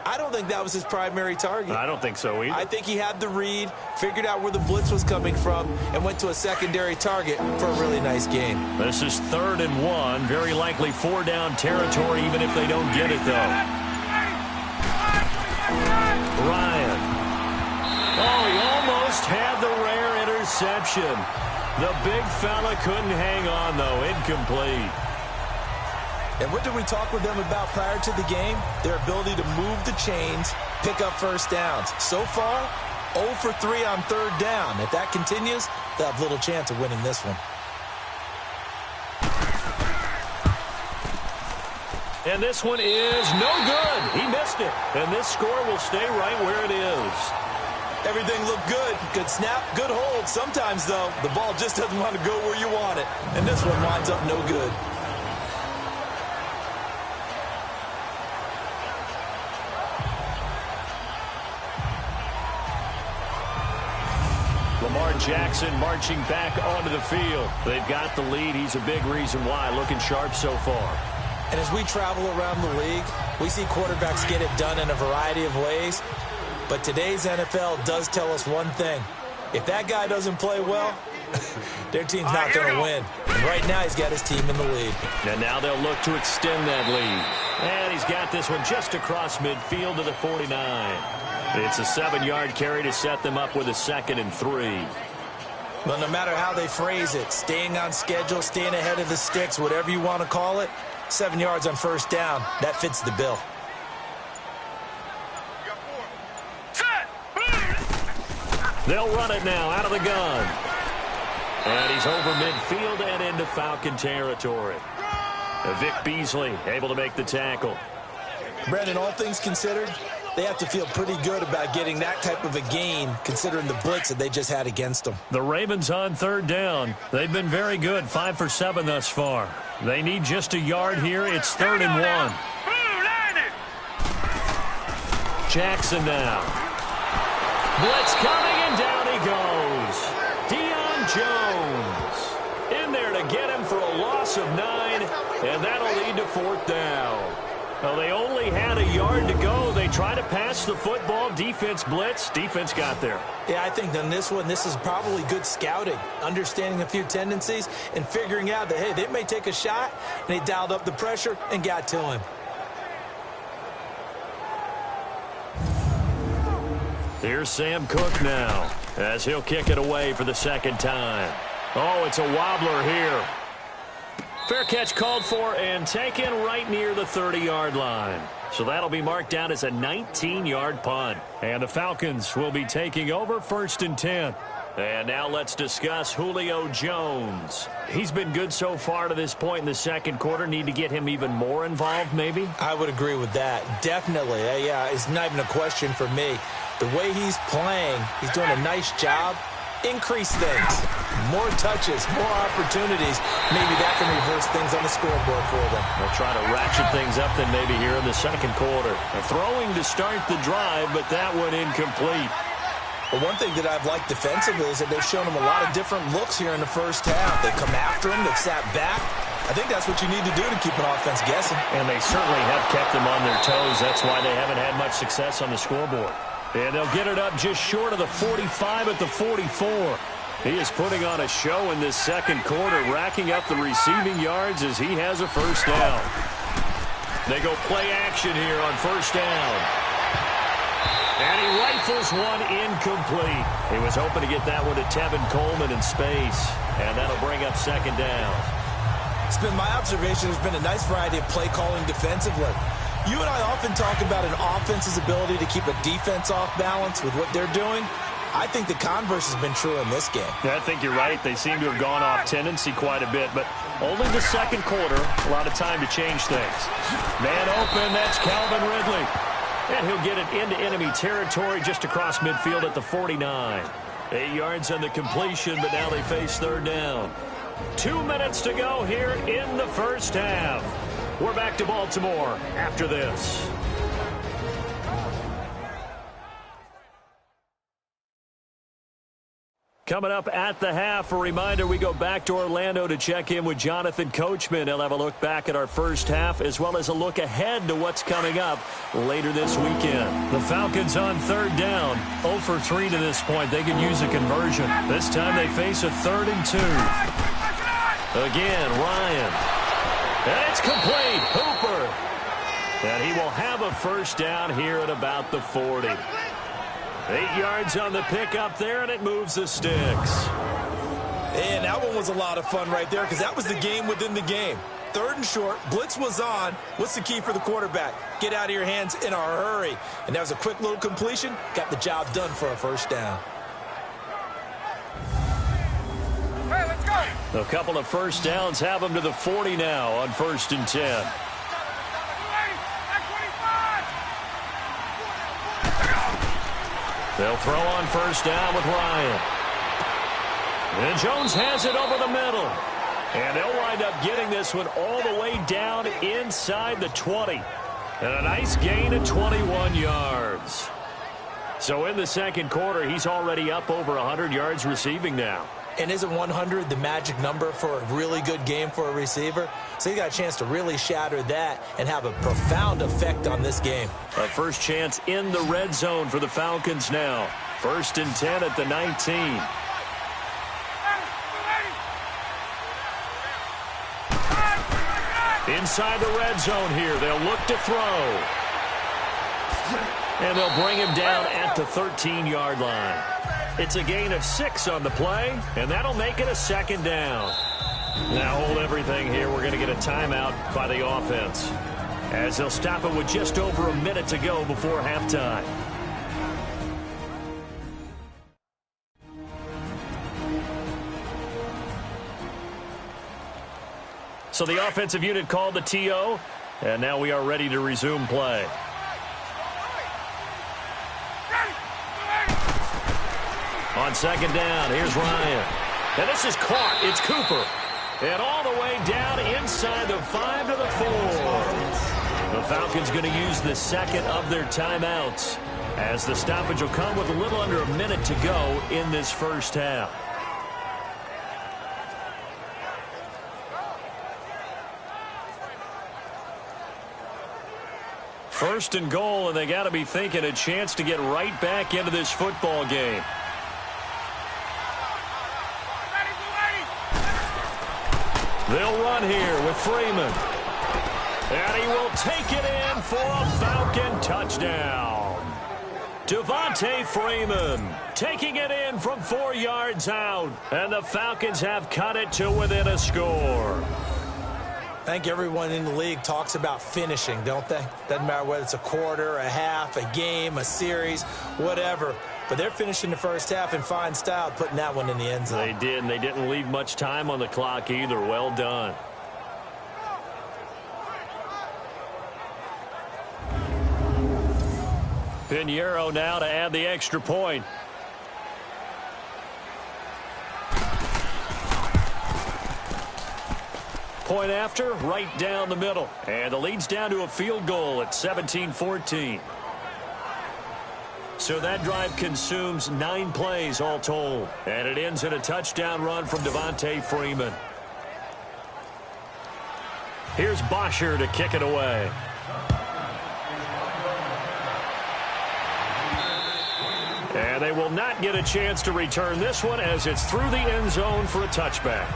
I don't think that was his primary target. I don't think so either. I think he had the read, figured out where the blitz was coming from, and went to a secondary target for a really nice game. This is 3rd and 1. Very likely 4-down territory, even if they don't get it, though. Ryan. Oh, he almost had the rare interception. The big fella couldn't hang on, though. Incomplete. And what did we talk with them about prior to the game? Their ability to move the chains, pick up first downs. So far, 0 for 3 on 3rd down. If that continues, they'll have little chance of winning this one. And this one is no good. He missed it. And this score will stay right where it is. Everything looked good. Good snap, good hold. Sometimes, though, the ball just doesn't want to go where you want it. And this one winds up no good. Lamar Jackson marching back onto the field. They've got the lead. He's a big reason why. Looking sharp so far. And as we travel around the league, we see quarterbacks get it done in a variety of ways. But today's NFL does tell us one thing. If that guy doesn't play well, Their team's not going to win. And right now, he's got his team in the lead. And now they'll look to extend that lead. And he's got this one just across midfield to the 49. It's a 7-yard carry to set them up with a 2nd and 3. Well, no matter how they phrase it, staying on schedule, staying ahead of the sticks, whatever you want to call it, 7 yards on first down, that fits the bill. They'll run it now out of the gun. And he's over midfield and into Falcon territory. Vic Beasley able to make the tackle. Brendan, all things considered, they have to feel pretty good about getting that type of a gain, considering the blitz that they just had against them. The Ravens on 3rd down. They've been very good, 5 for 7 thus far. They need just a yard here. It's 3rd and 1. Jackson now. Blitz coming, and down he goes. Deion Jones in there to get him for a loss of 9, and that'll lead to 4th down. Well, they only had a yard to go. They tried to pass the football. Defense blitz. Defense got there. Yeah, I think on this one, this is probably good scouting, understanding a few tendencies, and figuring out that, hey, they may take a shot, and they dialed up the pressure and got to him. Here's Sam Cook now, as he'll kick it away for the 2nd time. Oh, it's a wobbler here. Fair catch called for and taken right near the 30-yard line. So that'll be marked down as a 19-yard punt. And the Falcons will be taking over 1st and 10. And now let's discuss Julio Jones. He's been good so far to this point in the 2nd quarter. Need to get him even more involved, maybe? I would agree with that. Definitely. Yeah, it's not even a question for me. The way he's playing, he's doing a nice job. Increase things. More touches, more opportunities. Maybe that can reverse things on the scoreboard for them. They'll try to ratchet things up then maybe here in the 2nd quarter. Throwing to start the drive, but that one incomplete. Well, one thing that I've liked defensively is that they've shown him a lot of different looks here in the first half. They come after him, they've sat back. I think that's what you need to do to keep an offense guessing. And they certainly have kept them on their toes. That's why they haven't had much success on the scoreboard. And they'll get it up just short of the 45 at the 44. He is putting on a show in this 2nd quarter, racking up the receiving yards as he has a 1st down. They go play action here on 1st down. And he rifles one incomplete. He was hoping to get that one to Tevin Coleman in space. And that'll bring up 2nd down. It's been my observation there's been a nice variety of play calling defensively. You and I often talk about an offense's ability to keep a defense off balance with what they're doing. I think the converse has been true in this game. Yeah, I think you're right. They seem to have gone off tendency quite a bit, but only the 2nd quarter, a lot of time to change things. Man open, that's Calvin Ridley. And he'll get it into enemy territory just across midfield at the 49. 8 yards on the completion, but now they face 3rd down. 2 minutes to go here in the 1st half. We're back to Baltimore after this. Coming up at the half, a reminder, we go back to Orlando to check in with Jonathan Coachman. He'll have a look back at our 1st half as well as a look ahead to what's coming up later this weekend. The Falcons on 3rd down, 0 for 3 to this point. They could use a conversion. This time they face a 3rd and 2. Again, Ryan. And it's complete. Hooper. And he will have a 1st down here at about the 40. 8 yards on the pickup there, and it moves the sticks. And that one was a lot of fun right there because that was the game within the game. 3rd and short. Blitz was on. What's the key for the quarterback? Get out of your hands in a hurry. And that was a quick little completion. Got the job done for a 1st down. Hey, let's go. A couple of 1st downs have them to the 40 now on 1st and 10. They'll throw on 1st down with Ryan. And Jones has it over the middle. And they'll wind up getting this one all the way down inside the 20. And a nice gain of 21 yards. So in the 2nd quarter, he's already up over 100 yards receiving now. And isn't 100 the magic number for a really good game for a receiver? So he got a chance to really shatter that and have a profound effect on this game. A 1st chance in the red zone for the Falcons now. 1st and 10 at the 19. Inside the red zone here. They'll look to throw. And they'll bring him down at the 13-yard line. It's a gain of 6 on the play, and that'll make it a second down. Now hold everything here. We're going to get a timeout by the offense, as they'll stop it with just over a minute to go before halftime. So the offensive unit called the TO, and now we are ready to resume play. On second down, here's Ryan. And this is caught. It's Cooper. And all the way down inside the 5 to the 4. The Falcons going to use the second of their timeouts, as the stoppage will come with a little under a minute to go in this first half. First and goal, and they got to be thinking a chance to get right back into this football game. They'll run here with Freeman. And he will take it in for a Falcon touchdown. Devontae Freeman taking it in from 4 yards out. And the Falcons have cut it to within a score. I think everyone in the league talks about finishing, don't they? Doesn't matter whether it's a quarter, a half, a game, a series, whatever. But they're finishing the first half in fine style, putting that one in the end zone. They did, and they didn't leave much time on the clock either. Well done. Pinheiro now to add the extra point. Point after, right down the middle. And the lead's down to a field goal at 17-14. So that drive consumes 9 plays all told. And it ends in a touchdown run from Devontae Freeman. Here's Bosher to kick it away. And they will not get a chance to return this one, as it's through the end zone for a touchback.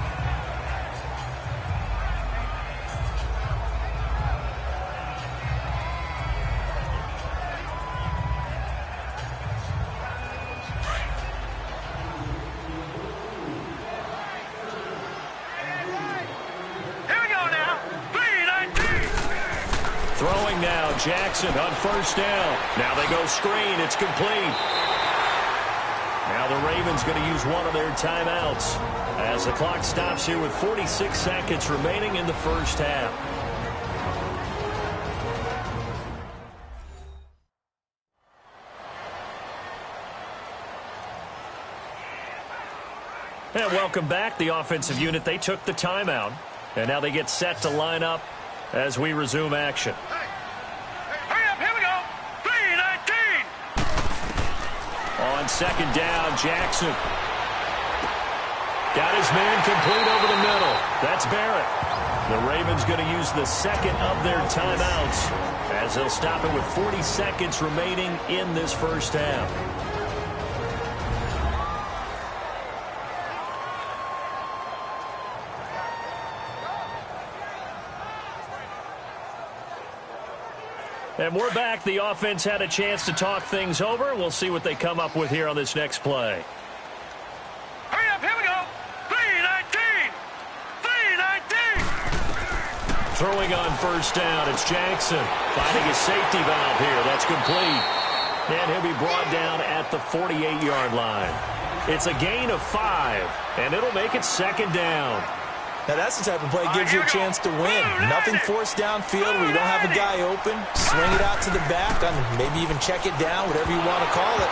Throwing now, Jackson on first down. Now they go screen. It's complete. Now the Ravens going to use one of their timeouts, as the clock stops here with 46 seconds remaining in the first half. And welcome back. The offensive unit, they took the timeout, and now they get set to line up as we resume action. Hurry up, here we go. 3-19. On second down, Jackson. Got his man complete over the middle. That's Barrett. The Ravens going to use the second of their timeouts, as they'll stop it with 40 seconds remaining in this first half. And we're back. The offense had a chance to talk things over. We'll see what they come up with here on this next play. Hurry up, here we go. 3-19. 3-19. Throwing on first down, it's Jackson. Finding his safety valve here. That's complete. And he'll be brought down at the 48-yard line. It's a gain of 5, and it'll make it second down. Now, that's the type of play that gives you a chance to win. Nothing forced downfield where you don't have a guy open. Swing it out to the back, and maybe even check it down, whatever you want to call it.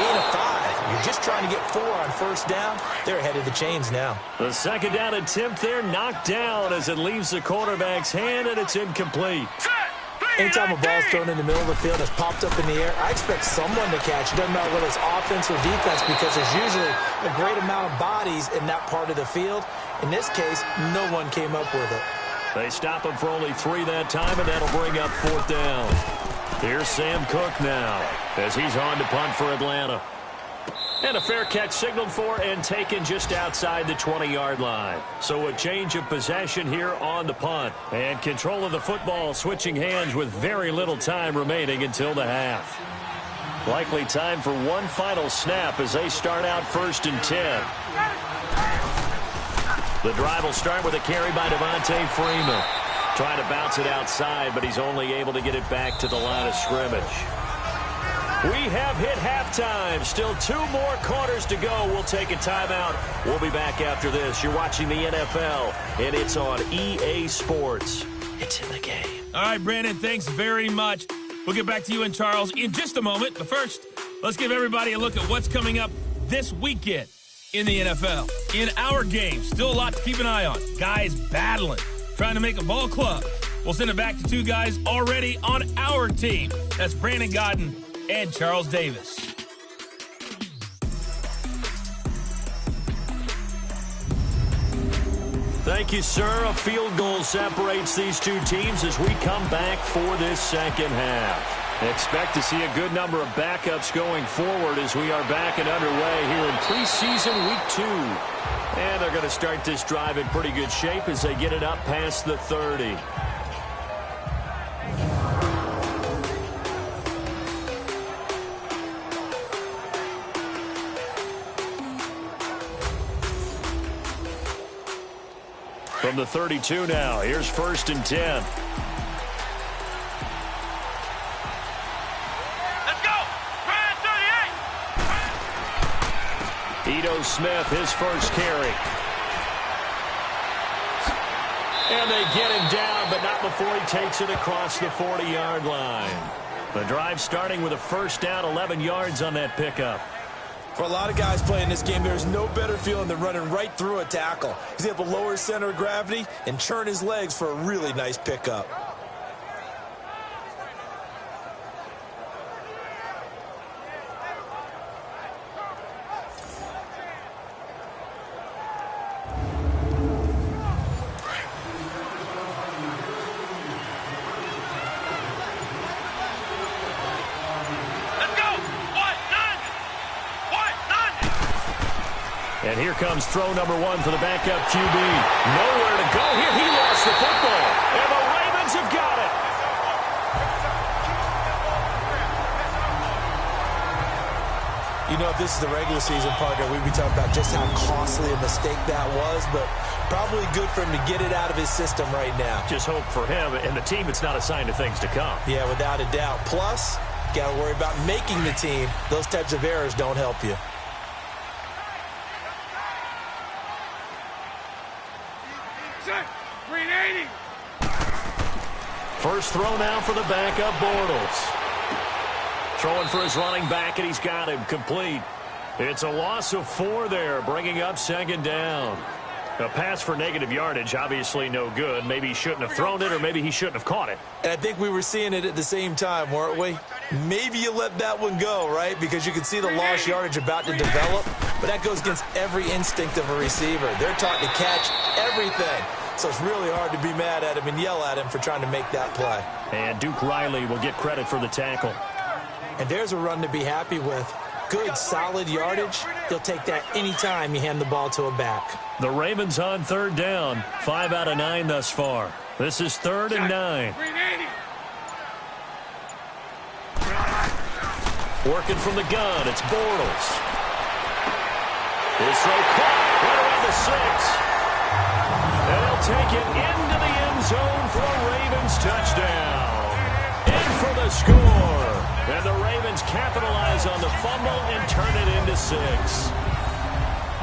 Gain of 5. You're just trying to get 4 on first down. They're ahead of the chains now. The second down attempt there knocked down as it leaves the quarterback's hand, and it's incomplete. Anytime a ball's thrown in the middle of the field, it's popped up in the air, I expect someone to catch. It doesn't matter whether it's offense or defense, because there's usually a great amount of bodies in that part of the field. In this case, no one came up with it. They stop him for only 3 that time, and that'll bring up fourth down. Here's Sam Cook now, as he's on to punt for Atlanta. And a fair catch signaled for and taken just outside the 20-yard line. So a change of possession here on the punt. And control of the football switching hands with very little time remaining until the half. Likely time for one final snap as they start out 1st and 10. The drive will start with a carry by Devontae Freeman. Trying to bounce it outside, but he's only able to get it back to the line of scrimmage. We have hit halftime. Still 2 more quarters to go. We'll take a timeout. We'll be back after this. You're watching the NFL, and it's on EA Sports. It's in the game. All right, Brandon, thanks very much. We'll get back to you and Charles in just a moment. But first, let's give everybody a look at what's coming up this weekend in the NFL. In our game, still a lot to keep an eye on. Guys battling, trying to make a ball club. We'll send it back to 2 guys already on our team. That's Brandon Godden and Charles Davis. Thank you, sir. A field goal separates these 2 teams as we come back for this second half. Expect to see a good number of backups going forward as we are back and underway here in preseason week 2. And they're going to start this drive in pretty good shape as they get it up past the 30. From the 32 now, here's 1st and 10. Let's go! 38! Ito Smith, his first carry. And they get him down, but not before he takes it across the 40-yard line. The drive starting with a 1st down, 11 yards on that pickup. For a lot of guys playing this game, there's no better feeling than running right through a tackle. He's able to lower his center of gravity and churn his legs for a really nice pickup. And here comes throw number 1 for the backup QB. Nowhere to go here. He lost the football. And the Ravens have got it. You know, if this is the regular season, partner, we'd be talking about just how costly a mistake that was, but probably good for him to get it out of his system right now. Just hope for him and the team it's not a sign of things to come. Yeah, without a doubt. Plus, got to worry about making the team. Those types of errors don't help you. First throw now for the backup, Bortles. Throwing for his running back, and he's got him complete. It's a loss of 4 there, bringing up 2nd down. A pass for negative yardage, obviously no good. Maybe he shouldn't have thrown it, or maybe he shouldn't have caught it. And I think we were seeing it at the same time, weren't we? Maybe you let that one go, right? Because you can see the lost yardage about to develop, but that goes against every instinct of a receiver. They're taught to catch everything. So it's really hard to be mad at him and yell at him for trying to make that play. And Duke Riley will get credit for the tackle. And there's a run to be happy with. Good, solid yardage. He'll take that anytime you hand the ball to a back. The Ravens on 3rd down. 5 out of 9 thus far. This is 3rd and 9. Working from the gun, it's Bortles. His throw caught right around the 6. And he'll take it into the end zone for a Ravens touchdown. In for the score. And the Ravens capitalize on the fumble and turn it into 6.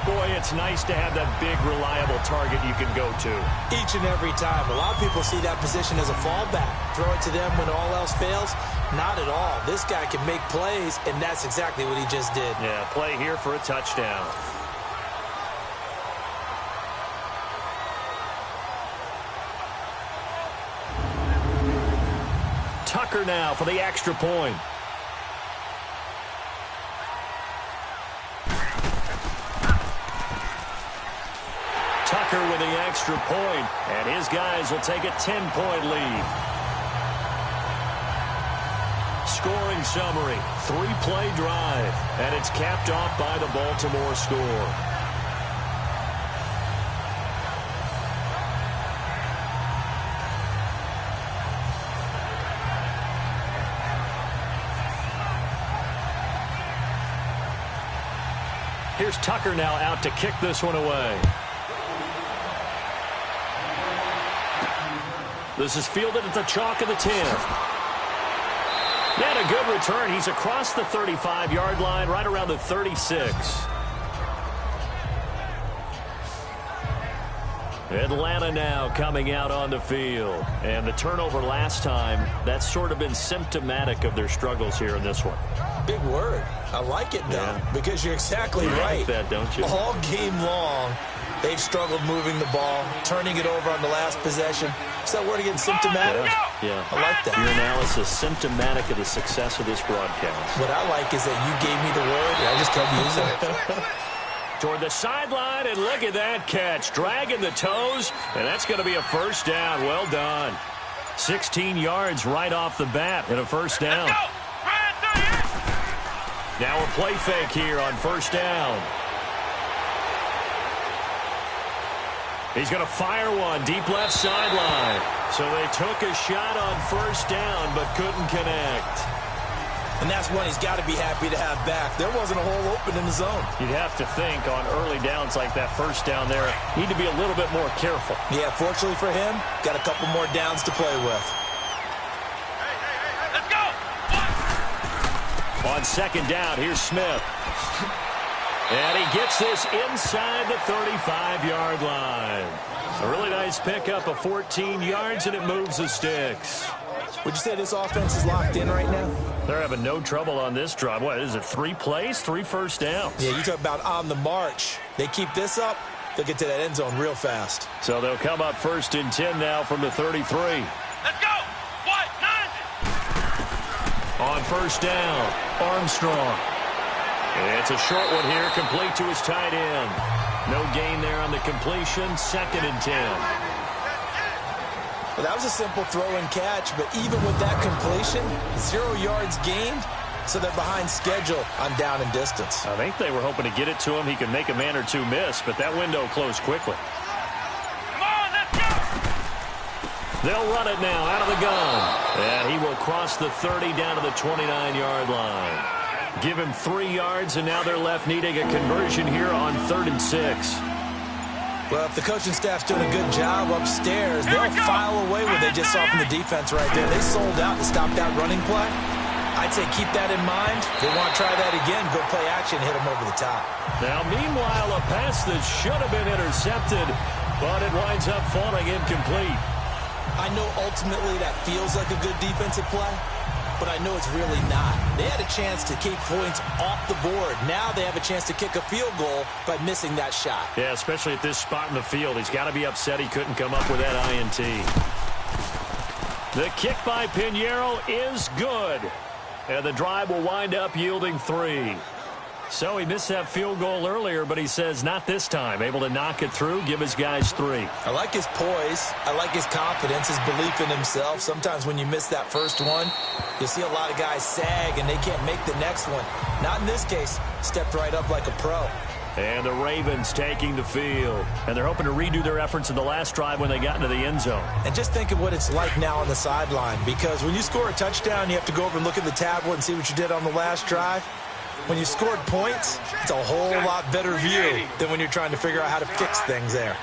Boy, it's nice to have that big, reliable target you can go to. Each and every time. A lot of people see that position as a fallback. Throw it to them when all else fails. Not at all. This guy can make plays, and that's exactly what he just did. Yeah, play here for a touchdown. Tucker now for the extra point. Tucker with the extra point, and his guys will take a 10-point lead. Scoring game summary. 3-play drive, and it's capped off by the Baltimore score. Here's Tucker now out to kick this one away. This is fielded at the chalk of the 10. And a good return. He's across the 35-yard line, right around the 36. Atlanta now coming out on the field. And the turnover last time, that's sort of been symptomatic of their struggles here in this one. Big word. I like it, though, because you're exactly right. Like that, don't you? All game long, they've struggled moving the ball, turning it over on the last possession. Is that word again, symptomatic? Yeah. I like that. Your analysis symptomatic of the success of this broadcast. What I like is that you gave me the word, and I just kept using it. Toward the sideline, and look at that catch. Dragging the toes, and that's going to be a first down. Well done. 16 yards right off the bat and a first down. Now a play fake here on first down. He's going to fire one deep left sideline. So they took a shot on first down but couldn't connect. And that's one he's got to be happy to have back. There wasn't a hole open in the zone. You'd have to think on early downs like that first down there, need to be a little bit more careful. Yeah, fortunately for him, got a couple more downs to play with. Let's go! On second down, here's Smith. And he gets this inside the 35-yard line. A really nice pickup of 14 yards, and it moves the sticks. Would you say this offense is locked in right now? They're having no trouble on this drive. What is it, 3 plays, 3 first downs? Yeah, you talk about on the march. They keep this up, they'll get to that end zone real fast. So they'll come up 1st and 10 now from the 33. Let's go! What? 9! On first down, Armstrong. It's a short one here, complete to his tight end. No gain there on the completion, 2nd and 10. Well, that was a simple throw and catch, but even with that completion, 0 yards gained, so they're behind schedule on down and distance. I think they were hoping to get it to him. He could make a man or two miss, but that window closed quickly. Come on, let's go! They'll run it now out of the gun. And he will cross the 30 down to the 29-yard line. Give him 3 yards, and now they're left needing a conversion here on 3rd and 6. Well, if the coaching staff's doing a good job upstairs, they'll file away what they just saw from the defense right there. They sold out to stop that running play. I'd say keep that in mind. If they want to try that again, go play action, hit them over the top. Now, meanwhile, a pass that should have been intercepted, but it winds up falling incomplete. I know ultimately that feels like a good defensive play, but I know it's really not. They had a chance to keep points off the board. Now they have a chance to kick a field goal by missing that shot. Yeah, especially at this spot in the field. He's got to be upset he couldn't come up with that INT. The kick by Pinheiro is good. And the drive will wind up yielding 3. So he missed that field goal earlier, but he says not this time. Able to knock it through, give his guys 3. I like his poise. I like his confidence, his belief in himself. Sometimes when you miss that first one, you'll see a lot of guys sag and they can't make the next one. Not in this case. Stepped right up like a pro. And the Ravens taking the field. And they're hoping to redo their efforts in the last drive when they got into the end zone. And just think of what it's like now on the sideline. Because when you score a touchdown, you have to go over and look at the tablet and see what you did on the last drive. When you scored points, it's a whole lot better view than when you're trying to figure out how to fix things there.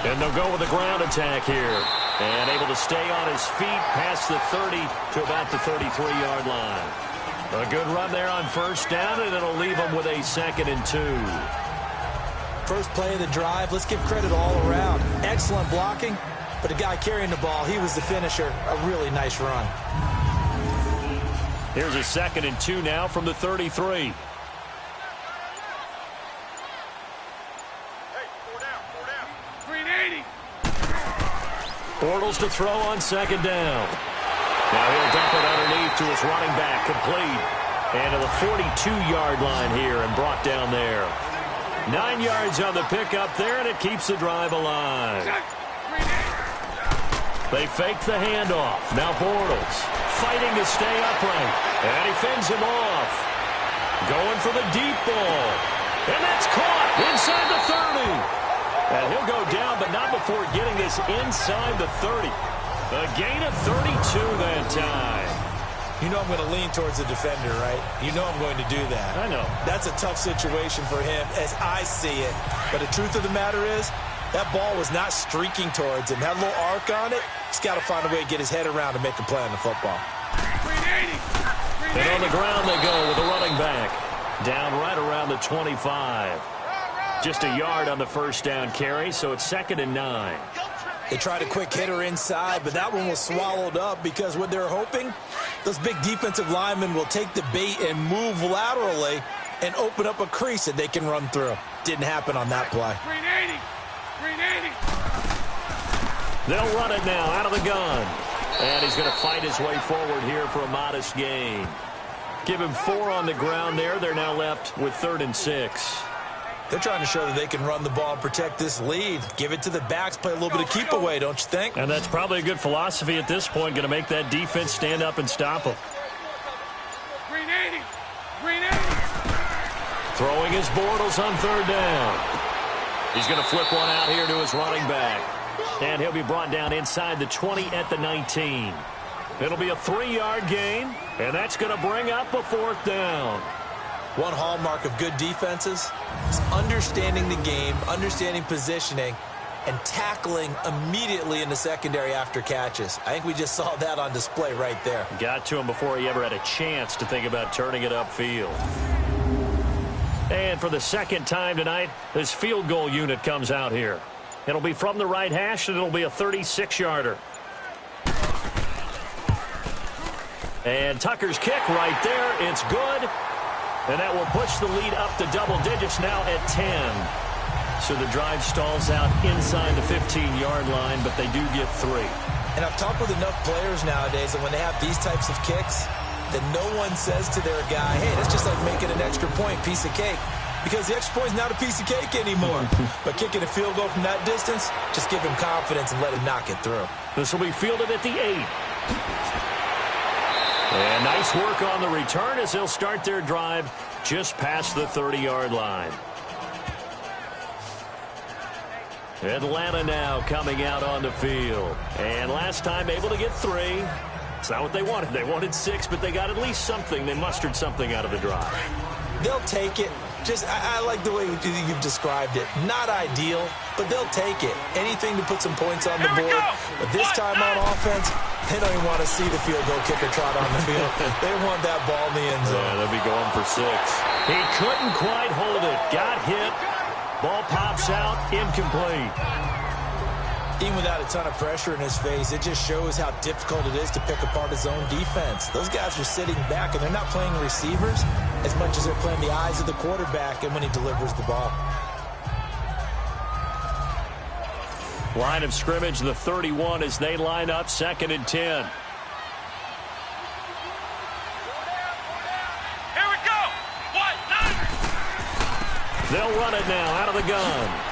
And they'll go with a ground attack here. And able to stay on his feet past the 30 to about the 33-yard line. A good run there on first down, and it'll leave them with a 2nd and 2. First play of the drive, let's give credit all around. Excellent blocking, but the guy carrying the ball, he was the finisher. A really nice run. Here's a 2nd and 2 now from the 33. Bortles to throw on 2nd down. Now he'll dump it underneath to his running back, complete. And to the 42-yard line here and brought down there. 9 yards on the pickup there, and it keeps the drive alive. They fake the handoff. Now Bortles fighting to stay upright. And he fends him off. Going for the deep ball. And that's caught inside the 30. And he'll go down, but not before getting this inside the 30. A gain of 32 that time. You know I'm going to lean towards the defender, right? You know I'm going to do that. I know. That's a tough situation for him as I see it. But the truth of the matter is, that ball was not streaking towards him. Had a little arc on it. He's got to find a way to get his head around and make a play on the football. And on the ground they go with the running back. Down right around the 25. Just a yard on the first down carry, so it's 2nd and 9. They tried a quick hitter inside, but that one was swallowed up because what they're hoping, those big defensive linemen will take the bait and move laterally and open up a crease that they can run through. Didn't happen on that play. 380. They'll run it now out of the gun. And he's going to fight his way forward here for a modest gain. Give him 4 on the ground there. They're now left with 3rd and 6. They're trying to show that they can run the ball and protect this lead. Give it to the backs, play a little bit of keep away, don't you think? And that's probably a good philosophy at this point, going to make that defense stand up and stop them. 380. Throwing his Bortles on 3rd down. He's going to flip one out here to his running back. And he'll be brought down inside the 20 at the 19. It'll be a 3-yard gain, and that's going to bring up a 4th down. One hallmark of good defenses is understanding the game, understanding positioning, and tackling immediately in the secondary after catches. I think we just saw that on display right there. Got to him before he ever had a chance to think about turning it upfield. And for the 2nd time tonight, this field goal unit comes out here. It'll be from the right hash, and it'll be a 36-yarder. And Tucker's kick right there. It's good. And that will push the lead up to double digits now at 10. So the drive stalls out inside the 15-yard line, but they do get 3. And I've talked with enough players nowadays that when they have these types of kicks, that no one says to their guy, hey, that's just like making an extra point, piece of cake. Because the extra point is not a piece of cake anymore. But kicking a field goal from that distance, just give him confidence and let him knock it through. This will be fielded at the 8. And nice work on the return as they'll start their drive just past the 30-yard line. Atlanta now coming out on the field. And last time able to get 3. It's not what they wanted. They wanted 6, but they got at least something. They mustered something out of the drive. They'll take it. I like the way you've described it. Not ideal, but they'll take it. Anything to put some points on the board. But this time on offense, they don't even want to see the field goal kicker trot on the field. They want that ball in the end zone. Yeah, they'll be going for 6. He couldn't quite hold it. Got hit. Ball pops out. Incomplete. Even without a ton of pressure in his face, it just shows how difficult it is to pick apart his own defense. Those guys are sitting back, and they're not playing receivers as much as they're playing the eyes of the quarterback and when he delivers the ball. Line of scrimmage, the 31 as they line up, 2nd and 10. Here we go. They'll run it now out of the gun.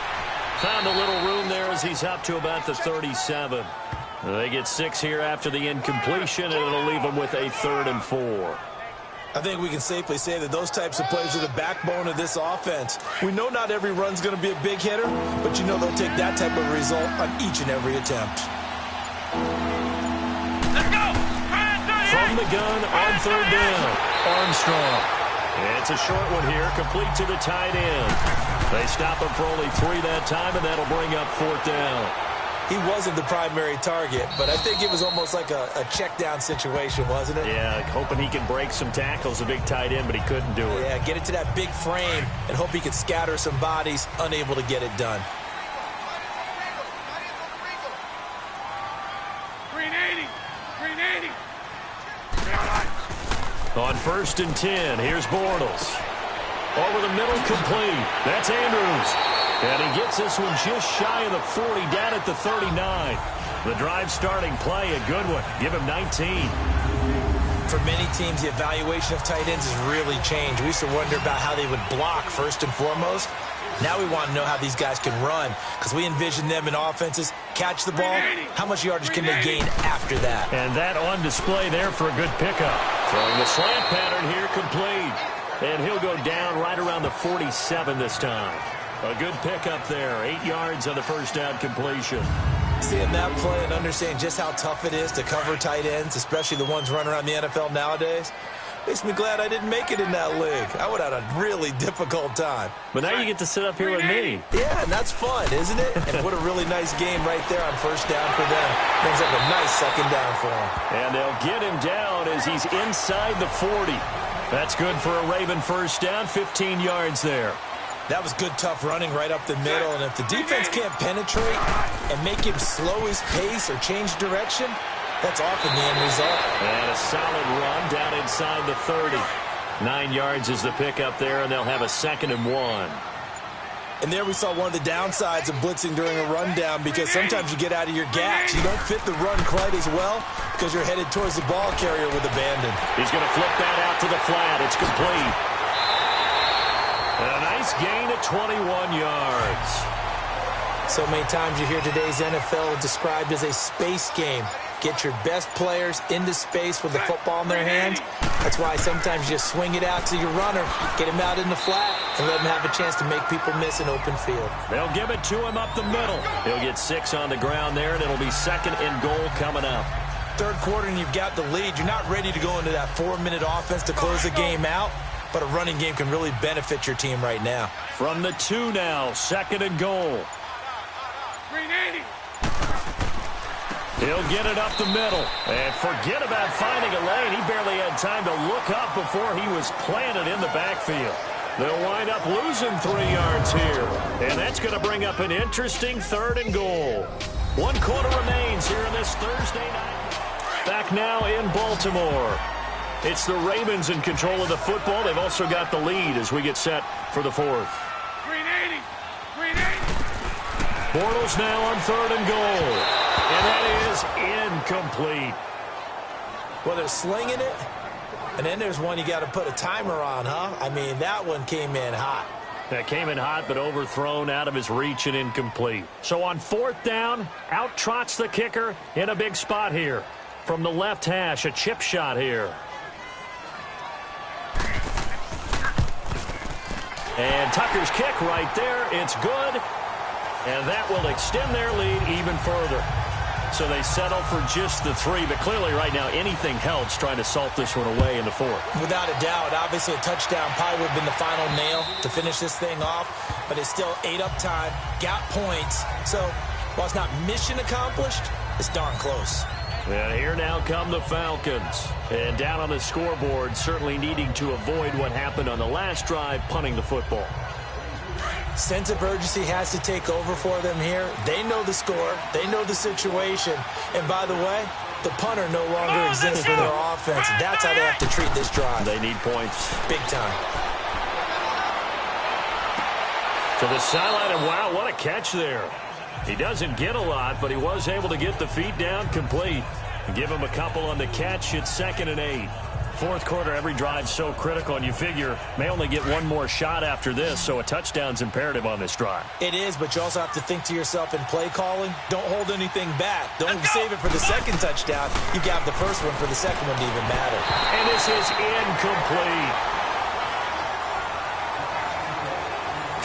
Found a little room there as he's up to about the 37. They get 6 here after the incompletion, and it'll leave them with a 3rd and 4. I think we can safely say that those types of plays are the backbone of this offense. We know not every run's going to be a big hitter, but you know they'll take that type of result on each and every attempt. Let's go. From the gun on 3rd down, Armstrong. It's a short one here, complete to the tight end. They stop him for only 3 that time, and that'll bring up 4th down. He wasn't the primary target, but I think it was almost like a check down situation, wasn't it? Yeah, hoping he can break some tackles, a big tight end, but he couldn't do it. Yeah, get it to that big frame and hope he could scatter some bodies, unable to get it done. 380. On 1st and 10, here's Bortles. Over the middle, complete. That's Andrews. And he gets this one just shy of the 40, down at the 39. The drive starting play, a good one. Give him 19. For many teams, the evaluation of tight ends has really changed. We used to wonder about how they would block first and foremost. Now we want to know how these guys can run, because we envision them in offenses catch the ball. How much yardage can they gain after that? And that on display there for a good pickup. Throwing the slant pattern here, complete. And he'll go down right around the 47 this time. A good pickup there. 8 yards on the first down completion. Seeing that play and understanding just how tough it is to cover tight ends, especially the ones running around the NFL nowadays, makes me glad I didn't make it in that league. I would have had a really difficult time. But now you get to sit up here with me. Yeah, and that's fun, isn't it? And what a really nice game right there on first down for them. Brings up a nice second down for them. And they'll get him down as he's inside the 40. That's good for a Raven first down, 15 yards there. That was good, tough running right up the middle. And if the defense can't penetrate and make him slow his pace or change direction, that's often the end result. And a solid run down inside the 30. 9 yards is the pickup there, and they'll have a 2nd and 1. And there we saw one of the downsides of blitzing during a rundown, because sometimes you get out of your gaps. You don't fit the run quite as well because you're headed towards the ball carrier with abandon. He's going to flip that out to the flat. It's complete. And a nice gain of 21 yards. So many times you hear today's NFL described as a space game. Get your best players into space with the football in their hands. That's why sometimes you just swing it out to your runner, get him out in the flat, and let him have a chance to make people miss an open field. They'll give it to him up the middle. He'll get 6 on the ground there, and it'll be 2nd and goal coming up. Third quarter and you've got the lead. You're not ready to go into that 4-minute offense to close the game out, but a running game can really benefit your team right now. From the 2 now, 2nd and goal. He'll get it up the middle. And forget about finding a lane. He barely had time to look up before he was planted in the backfield. They'll wind up losing 3 yards here. And that's going to bring up an interesting 3rd and goal. 1 quarter remains here in this Thursday night. Back now in Baltimore. It's the Ravens in control of the football. They've also got the lead as we get set for the 4th. Bortles now on 3rd and goal. And that is incomplete. Well, they're slinging it. And then there's one you got to put a timer on, huh? I mean, that one came in hot. That came in hot, but overthrown, out of his reach, and incomplete. So on 4th down, out trots the kicker in a big spot here. From the left hash, a chip shot here. And Tucker's kick right there. It's good. And that will extend their lead even further. So they settle for just the 3. But clearly right now anything helps trying to salt this one away in the 4th. Without a doubt. Obviously a touchdown probably would have been the final nail to finish this thing off. But it's still ate up time. Got points. So while it's not mission accomplished, it's darn close. And here now come the Falcons. And down on the scoreboard, certainly needing to avoid what happened on the last drive, punting the football. Sense of urgency has to take over for them here. They know the score. They know the situation. And by the way, the punter no longer exists for their offense. That's how they have to treat this drive. They need points. Big time. To the sideline, and wow, what a catch there. He doesn't get a lot, but he was able to get the feet down complete. Give him a couple on the catch. It's 2nd and 8. 4th quarter, every drive so critical, and you figure may only get one more shot after this, so a touchdown's imperative on this drive. It is, but you also have to think to yourself in play calling, don't hold anything back. Don't save it for the 2nd touchdown. You got the first one for the 2nd one to even matter. And this is incomplete.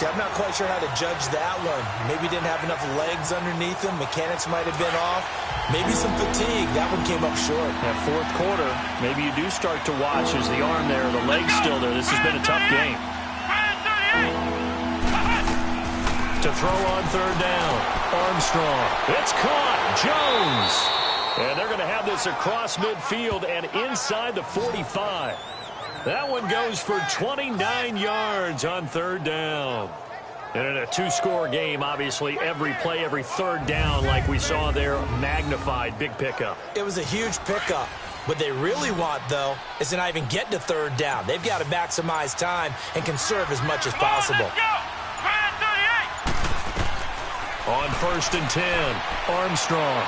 I'm not quite sure how to judge that one. Maybe didn't have enough legs underneath him. Mechanics might have been off. Maybe some fatigue. That one came up short. That 4th quarter, maybe you do start to watch as the arm there, the leg's still there. This has been a tough game. To throw on 3rd down. Armstrong. It's caught. Jones. And they're going to have this across midfield and inside the 45. That one goes for 29 yards on 3rd down. And in a 2-score game, obviously, every play, every 3rd down, like we saw there, magnified. Big pickup. It was a huge pickup. What they really want, though, is to not even get to 3rd down. They've got to maximize time and conserve as much as possible. On 1st and 10, Armstrong.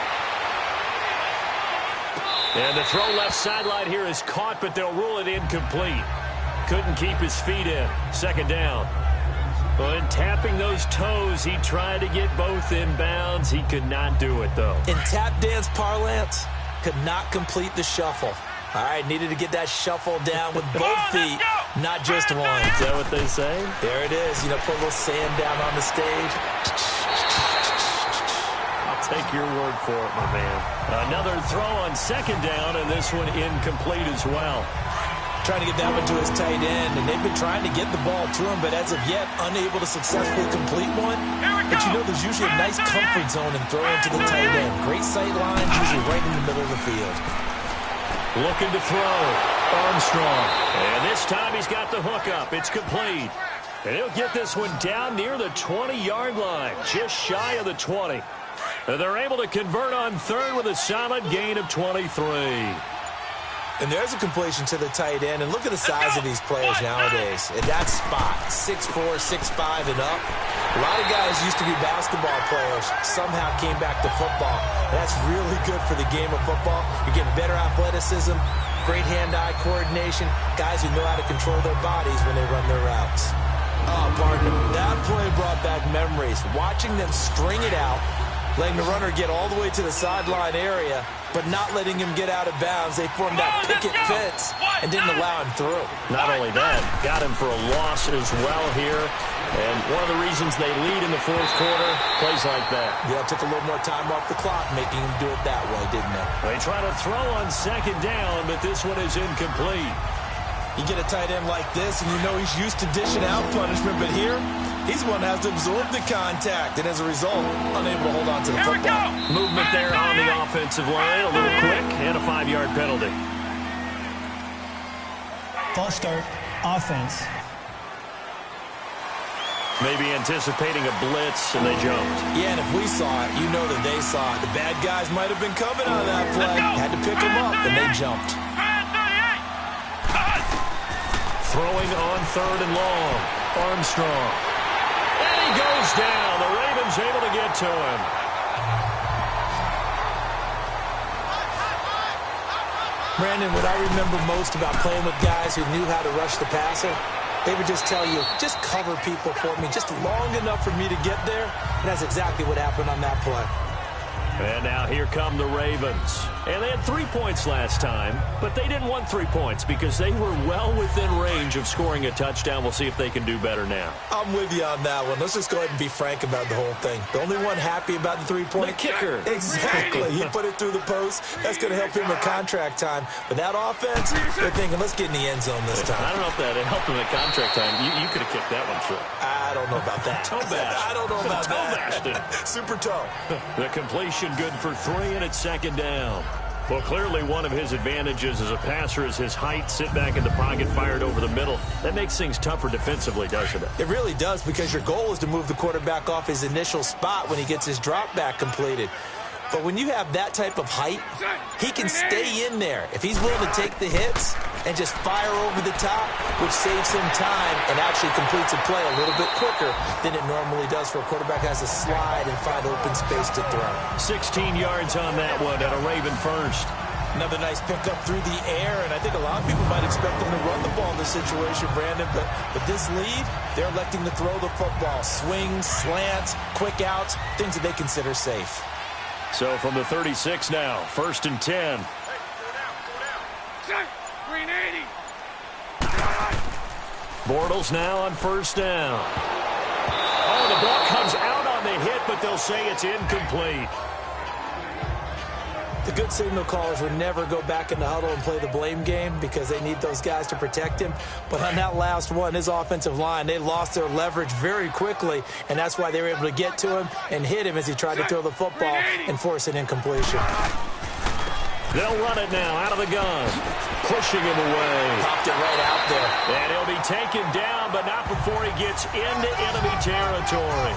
And the throw left sideline here is caught, but they'll rule it incomplete. Couldn't keep his feet in. 2nd down. Well, in tapping those toes, he tried to get both inbounds. He could not do it, though. In tap dance parlance, could not complete the shuffle. All right, needed to get that shuffle down with both feet, not just one. Is that what they say? There it is. You know, put a little sand down on the stage. I'll take your word for it, my man. Another throw on second down, and this one incomplete as well. Trying to get that one to his tight end, and they've been trying to get the ball to him, but as of yet, unable to successfully complete one. But you know there's usually a nice comfort zone in throwing to the tight end. Great sight lines, usually right in the middle of the field. Looking to throw. Armstrong. And this time he's got the hook up. It's complete. And he'll get this one down near the 20-yard line, just shy of the 20. And they're able to convert on third with a solid gain of 23. And there's a completion to the tight end. And look at the size of these players nowadays. At that spot, 6'4", 6'5", and up. A lot of guys used to be basketball players, somehow came back to football. And that's really good for the game of football. You're getting better athleticism, great hand-eye coordination, guys who know how to control their bodies when they run their routes. Oh, partner, that play brought back memories. Watching them string it out, letting the runner get all the way to the sideline area, but not letting him get out of bounds. They formed that picket fence and didn't allow him through. Not only that, got him for a loss as well here. And one of the reasons they lead in the fourth quarter, plays like that. Yeah, it took a little more time off the clock, making him do it that way, didn't it? They try to throw on second down, but this one is incomplete. You get a tight end like this, and you know he's used to dishing out punishment, but here, he's the one that has to absorb the contact, and as a result, unable to hold on to the football. Movement there on the offensive line, a little quick, and a 5-yard penalty. False start, offense. Maybe anticipating a blitz, and they jumped. Yeah, and if we saw it, you know that they saw it. The bad guys might have been coming on that play. Had to pick them up, and they jumped. Throwing on third and long. Armstrong. And he goes down. The Ravens able to get to him. Brandon, what I remember most about playing with guys who knew how to rush the passer, they would just tell you, just cover people for me, just long enough for me to get there. And that's exactly what happened on that play. And now here come the Ravens. And they had 3 points last time, but they didn't want 3 points because they were well within range of scoring a touchdown. We'll see if they can do better now. I'm with you on that one. Let's just go ahead and be frank about the whole thing. The only one happy about the 3-point? The kicker. Exactly. He put it through the post. That's going to help him with contract time. But that offense, they're thinking, let's get in the end zone this time. I don't know if that helped him at contract time. You could have kicked that one through. I don't know about that. Toe bash. I don't know about toe that. Bashed Super toe. The completion good for 3, and it's second down. Well, clearly one of his advantages as a passer is his height. Sit back in the pocket, fired over the middle. That makes things tougher defensively, doesn't it? It really does, because your goal is to move the quarterback off his initial spot when he gets his drop back completed. But when you have that type of height, he can stay in there. If he's willing to take the hits and just fire over the top, which saves him time and actually completes a play a little bit quicker than it normally does for a quarterback who has to slide and find open space to throw. 16 yards on that one at a Raven first. Another nice pickup through the air, and I think a lot of people might expect them to run the ball in this situation, Brandon, but with this lead, they're electing to throw the football. Swings, slants, quick outs, things that they consider safe. So from the 36 now, 1st and 10. Green 80. Bortles now on 1st down. Oh, the ball comes out on the hit, but they'll say it's incomplete. The good signal callers would never go back in the huddle and play the blame game because they need those guys to protect him. But on that last one, his offensive line, they lost their leverage very quickly, and that's why they were able to get to him and hit him as he tried to throw the football and force an incompletion. They'll run it now out of the gun. Pushing him away. Popped it right out there. And he'll be taken down, but not before he gets into enemy territory.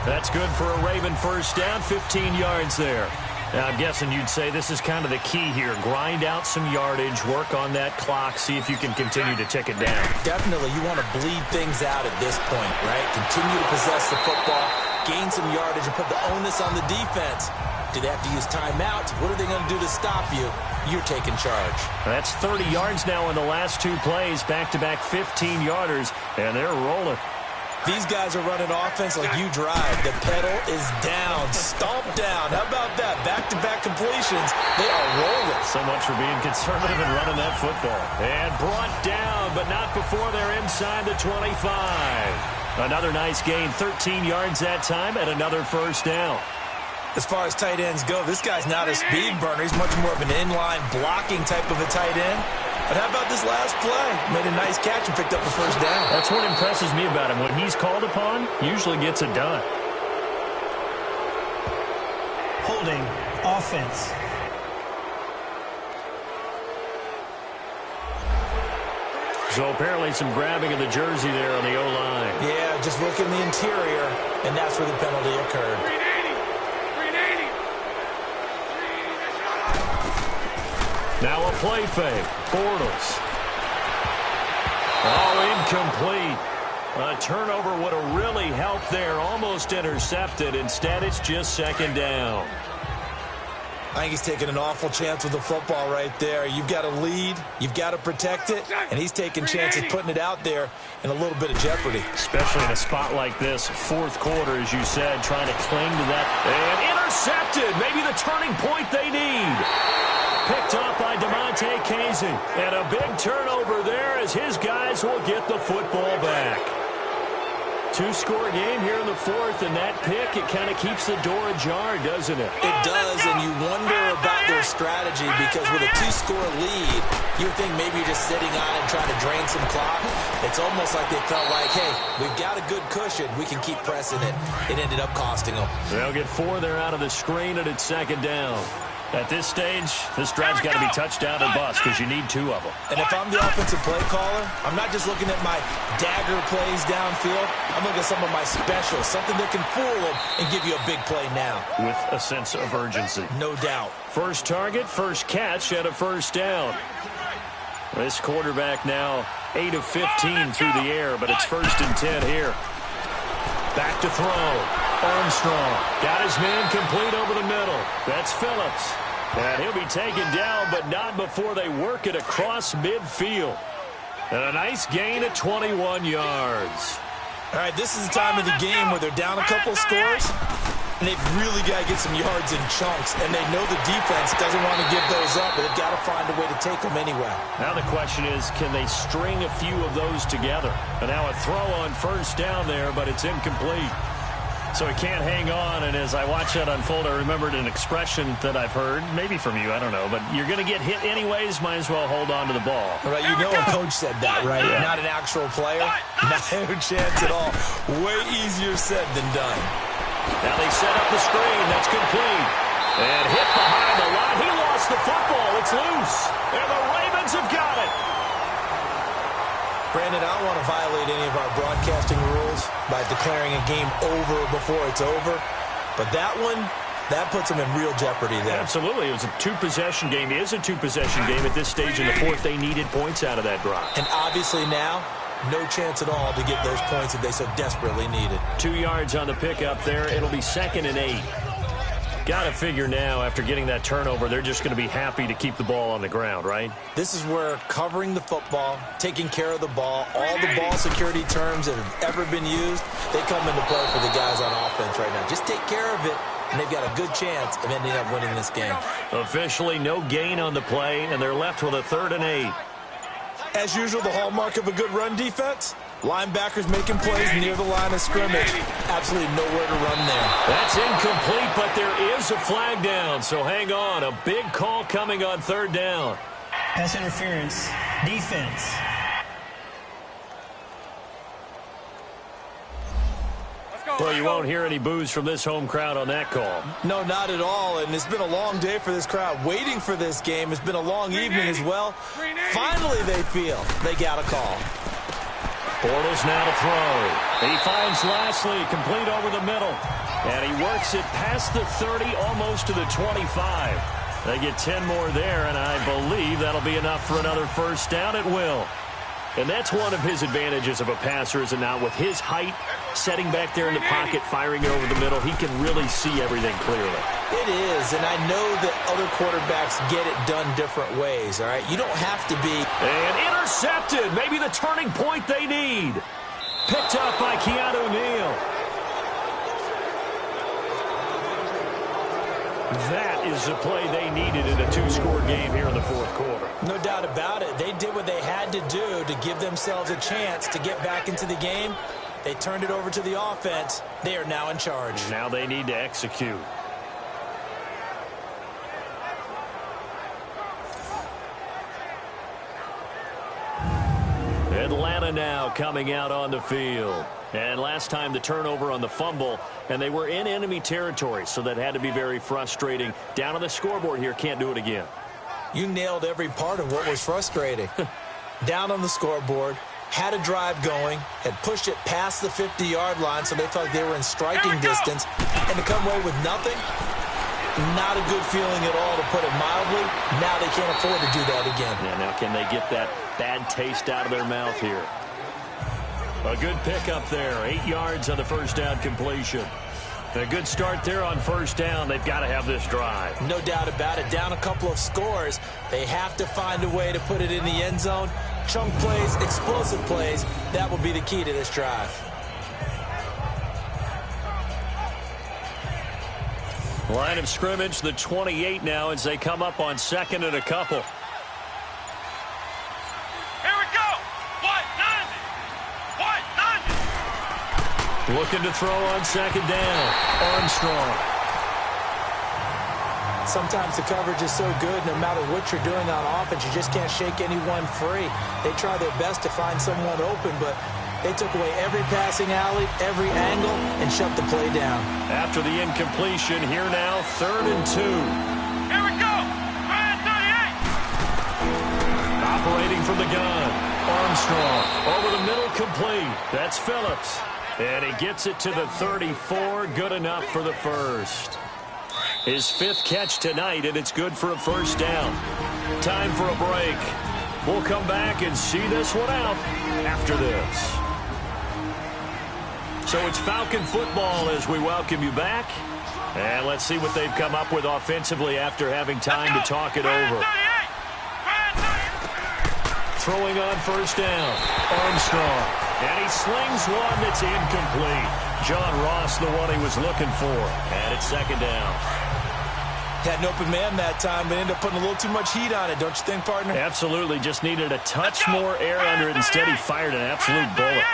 That's good for a Raven 1st down, 15 yards there. Now, I'm guessing you'd say this is kind of the key here. Grind out some yardage, work on that clock, see if you can continue to tick it down. Definitely, you want to bleed things out at this point, right? Continue to possess the football, gain some yardage, and put the onus on the defense. Do they have to use timeouts? What are they going to do to stop you? You're taking charge. That's 30 yards now in the last 2 plays, back-to-back 15-yarders, and they're rolling. These guys are running offense like you drive. The pedal is down, stomp down. How about that? Back-to-back completions. They are rolling. So much for being conservative and running that football. And brought down, but not before they're inside the 25. Another nice gain, 13 yards that time, and another first down. As far as tight ends go, this guy's not a speed burner. He's much more of an inline blocking type of a tight end. But how about this last play? Made a nice catch and picked up the first down. That's what impresses me about him. When he's called upon, usually gets it done. Holding offense. So apparently some grabbing of the jersey there on the O-line. Yeah, just look in the interior, and that's where the penalty occurred. 380. Now a play fake. Bortles. Oh, incomplete. A turnover would have really helped there. Almost intercepted. Instead, it's just second down. I think he's taking an awful chance with the football right there. You've got to lead. You've got to protect it. And he's taking chances putting it out there in a little bit of jeopardy. Especially in a spot like this, fourth quarter, as you said, trying to cling to that. And intercepted. Maybe the turning point they need. Picked up by DeMonte Casey. And a big turnover there as his guys will get the football back. Two-score game here in the fourth, and that pick, it kind of keeps the door ajar, doesn't it? It does, and you wonder about their strategy because with a two-score lead, you would think maybe you're just sitting on it trying to drain some clock. It's almost like they felt like, hey, we've got a good cushion. We can keep pressing it. It ended up costing them. They'll get 4 there out of the screen, and it's second down. At this stage, this drive's got to be touchdown or bust because you need 2 of them. And if I'm the offensive play caller, I'm not just looking at my dagger plays downfield. I'm looking at some of my specials, something that can fool them and give you a big play now. With a sense of urgency. No doubt. First target, first catch, and a first down. This quarterback now 8 of 15 through the air, but it's 1st and 10 here. Back to throw. Armstrong got his man complete over the middle. That's Phillips. And he'll be taken down, but not before they work it across midfield. And a nice gain of 21 yards. All right, this is the time of the game where they're down a couple scores, and they've really got to get some yards in chunks, and they know the defense doesn't want to give those up, but they've got to find a way to take them anyway. Now the question is, can they string a few of those together? And now a throw on first down there, but it's incomplete. So he can't hang on, and as I watch that unfold, I remembered an expression that I've heard, maybe from you, I don't know, but you're going to get hit anyways, might as well hold on to the ball. Right, you know a coach said that, right? Yeah. Not an actual player. Not a chance at all. Way easier said than done. Now they set up the screen. That's complete. And hit behind the line. He lost the football. It's loose. And the Ravens have got it. Brandon, I don't want to violate any of our broadcasting rules by declaring a game over before it's over. But that one, that puts them in real jeopardy there. Absolutely. It was a 2-possession game. It is a 2-possession game at this stage in the fourth. They needed points out of that drive. And obviously now, no chance at all to get those points that they so desperately needed. 2 yards on the pickup there. It'll be 2nd and 8. Got to figure now, after getting that turnover, they're just going to be happy to keep the ball on the ground, right? This is where covering the football, taking care of the ball, all the ball security terms that have ever been used, they come into play for the guys on offense right now. Just take care of it, and they've got a good chance of ending up winning this game. Officially, no gain on the play, and they're left with a 3rd and 8. As usual, the hallmark of a good run defense, linebackers making plays near the line of scrimmage. Absolutely nowhere to run there. That's incomplete, but there is a flag down, so hang on. A big call coming on 3rd down. Pass interference. Defense. Well, you won't hear any boos from this home crowd on that call. No, not at all, and it's been a long day for this crowd. Waiting for this game. It's been a long evening as well. Finally, they feel they got a call. Bortles now to throw. He finds Lashley complete over the middle. And he works it past the 30, almost to the 25. They get 10 more there, and I believe that'll be enough for another first down. It will. And that's one of his advantages of a passer, is it not? With his height, setting back there in the pocket, firing it over the middle, he can really see everything clearly. It is, and I know that other quarterbacks get it done different ways, all right? You don't have to be. And intercepted. Maybe the turning point they need. Picked up by Keanu Neal. That is the play they needed in a two-score game here in the fourth quarter. No doubt about it. They did what they had to do to give themselves a chance to get back into the game. They turned it over to the offense. They are now in charge. Now they need to execute. Atlanta now coming out on the field. And last time the turnover on the fumble, and they were in enemy territory, so that had to be very frustrating. Down on the scoreboard here, can't do it again. You nailed every part of what was frustrating. Down on the scoreboard, had a drive going, had pushed it past the 50-yard line, so they thought they were in striking distance, and to come away with nothing, not a good feeling at all, to put it mildly. Now they can't afford to do that again. Yeah, now can they get that bad taste out of their mouth here? A good pickup there. 8 yards on the first down completion. A good start there on first down. They've got to have this drive. No doubt about it. Down a couple of scores. They have to find a way to put it in the end zone. Chunk plays, explosive plays. That will be the key to this drive. Line of scrimmage, the 28 now as they come up on second and a couple. Looking to throw on second down. Armstrong. Sometimes the coverage is so good, no matter what you're doing on offense, you just can't shake anyone free. They try their best to find someone open, but they took away every passing alley, every angle, and shut the play down. After the incompletion, here now, 3rd and 2. Here we go! 38! Operating from the gun. Armstrong. Over the middle, complete. That's Phillips. And he gets it to the 34. Good enough for the first. His 5th catch tonight, and it's good for a first down. Time for a break. We'll come back and see this one out after this. So it's Falcon football as we welcome you back. And let's see what they've come up with offensively after having time to talk it over. Throwing on first down. Armstrong. And he slings one that's incomplete. John Ross, the one he was looking for. And it's second down. Had an open man that time, but ended up putting a little too much heat on it, don't you think, partner? Absolutely. Just needed a touch more air under it. Instead, he fired an absolute bullet.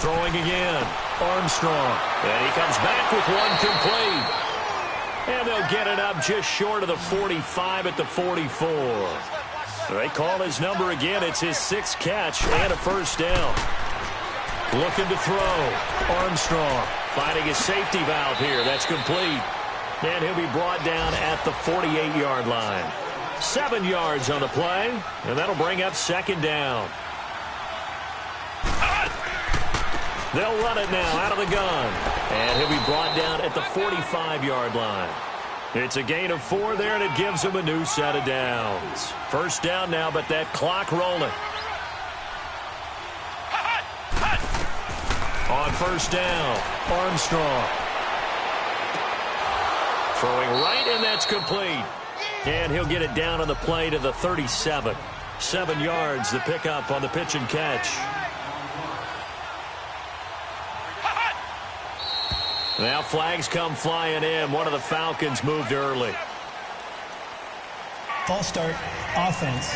Throwing again. Armstrong. And he comes back with one complete. And they'll get it up just short of the 45 at the 44. They call his number again. It's his 6th catch and a first down. Looking to throw. Armstrong finding his safety valve here. That's complete. And he'll be brought down at the 48-yard line. 7 yards on the play. And that'll bring up second down. They'll run it now out of the gun. And he'll be brought down at the 45-yard line. It's a gain of 4 there, and it gives them a new set of downs. First down now, but that clock rolling. On first down, Armstrong. Throwing right, and that's complete. And he'll get it down on the play to the 37. 7 yards, the pickup on the pitch and catch. Now flags come flying in. One of the Falcons moved early. False start, offense.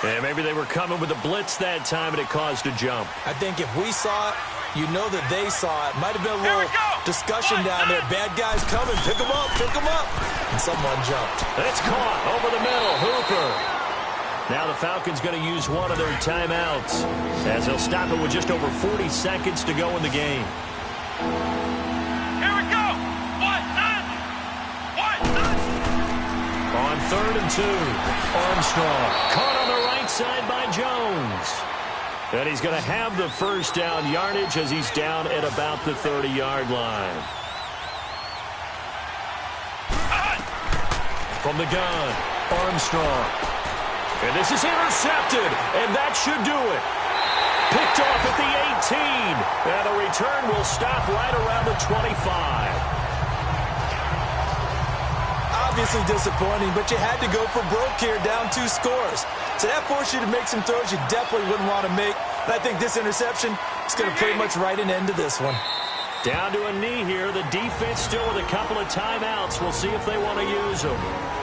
And maybe they were coming with a blitz that time, and it caused a jump. I think if we saw it, you know that they saw it. Might have been a little discussion down there. Bad guys coming. Pick them up. Pick them up. And someone jumped. It's caught over the middle. Hooper. Now the Falcons going to use one of their timeouts as they'll stop it with just over 40 seconds to go in the game. Here we go! On 3rd and 2, Armstrong caught on the right side by Jones. And he's going to have the first down yardage as he's down at about the 30-yard line. From the gun, Armstrong. And this is intercepted, and that should do it. Picked off at the 18, and the return will stop right around the 25. Obviously disappointing, but you had to go for broke here, down 2 scores. So that forced you to make some throws you definitely wouldn't want to make. And I think this interception is going to pretty much write an end to this one. Down to a knee here. The defense still with a couple of timeouts. We'll see if they want to use them.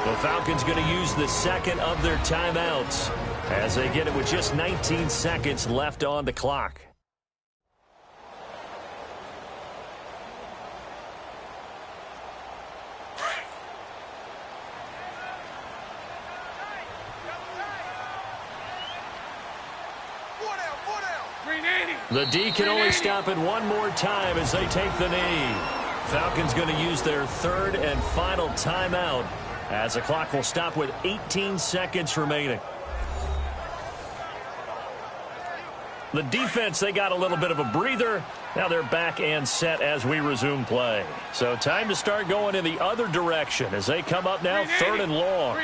The Falcons going to use the second of their timeouts as they get it with just 19 seconds left on the clock. The D can only stop it one more time as they take the knee. Falcons going to use their third and final timeout as the clock will stop with 18 seconds remaining. The defense, they got a little bit of a breather. Now they're back and set as we resume play. So time to start going in the other direction as they come up now third and long.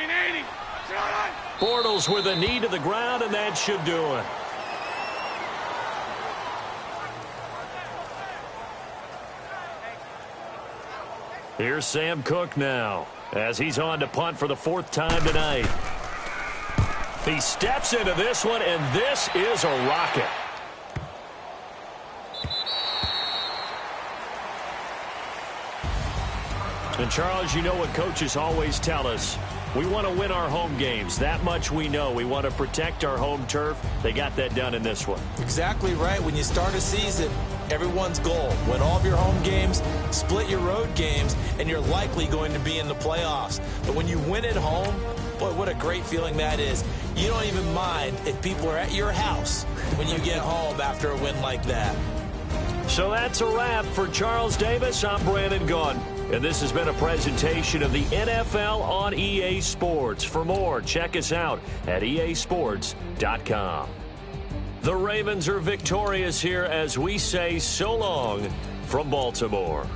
Bortles with a knee to the ground, and that should do it. Here's Sam Cook now as he's on to punt for the fourth time tonight. He steps into this one, and this is a rocket. And, Charles, you know what coaches always tell us. We want to win our home games. That much we know. We want to protect our home turf. They got that done in this one. Exactly right. When you start a season, everyone's goal: win all of your home games, split your road games, and you're likely going to be in the playoffs. But when you win at home, boy, what a great feeling that is. You don't even mind if people are at your house when you get home after a win like that. So that's a wrap for Charles Davis. I'm Brandon Gaudin, and this has been a presentation of the NFL on EA Sports. For more, check us out at easports.com. The Ravens are victorious here as we say so long from Baltimore.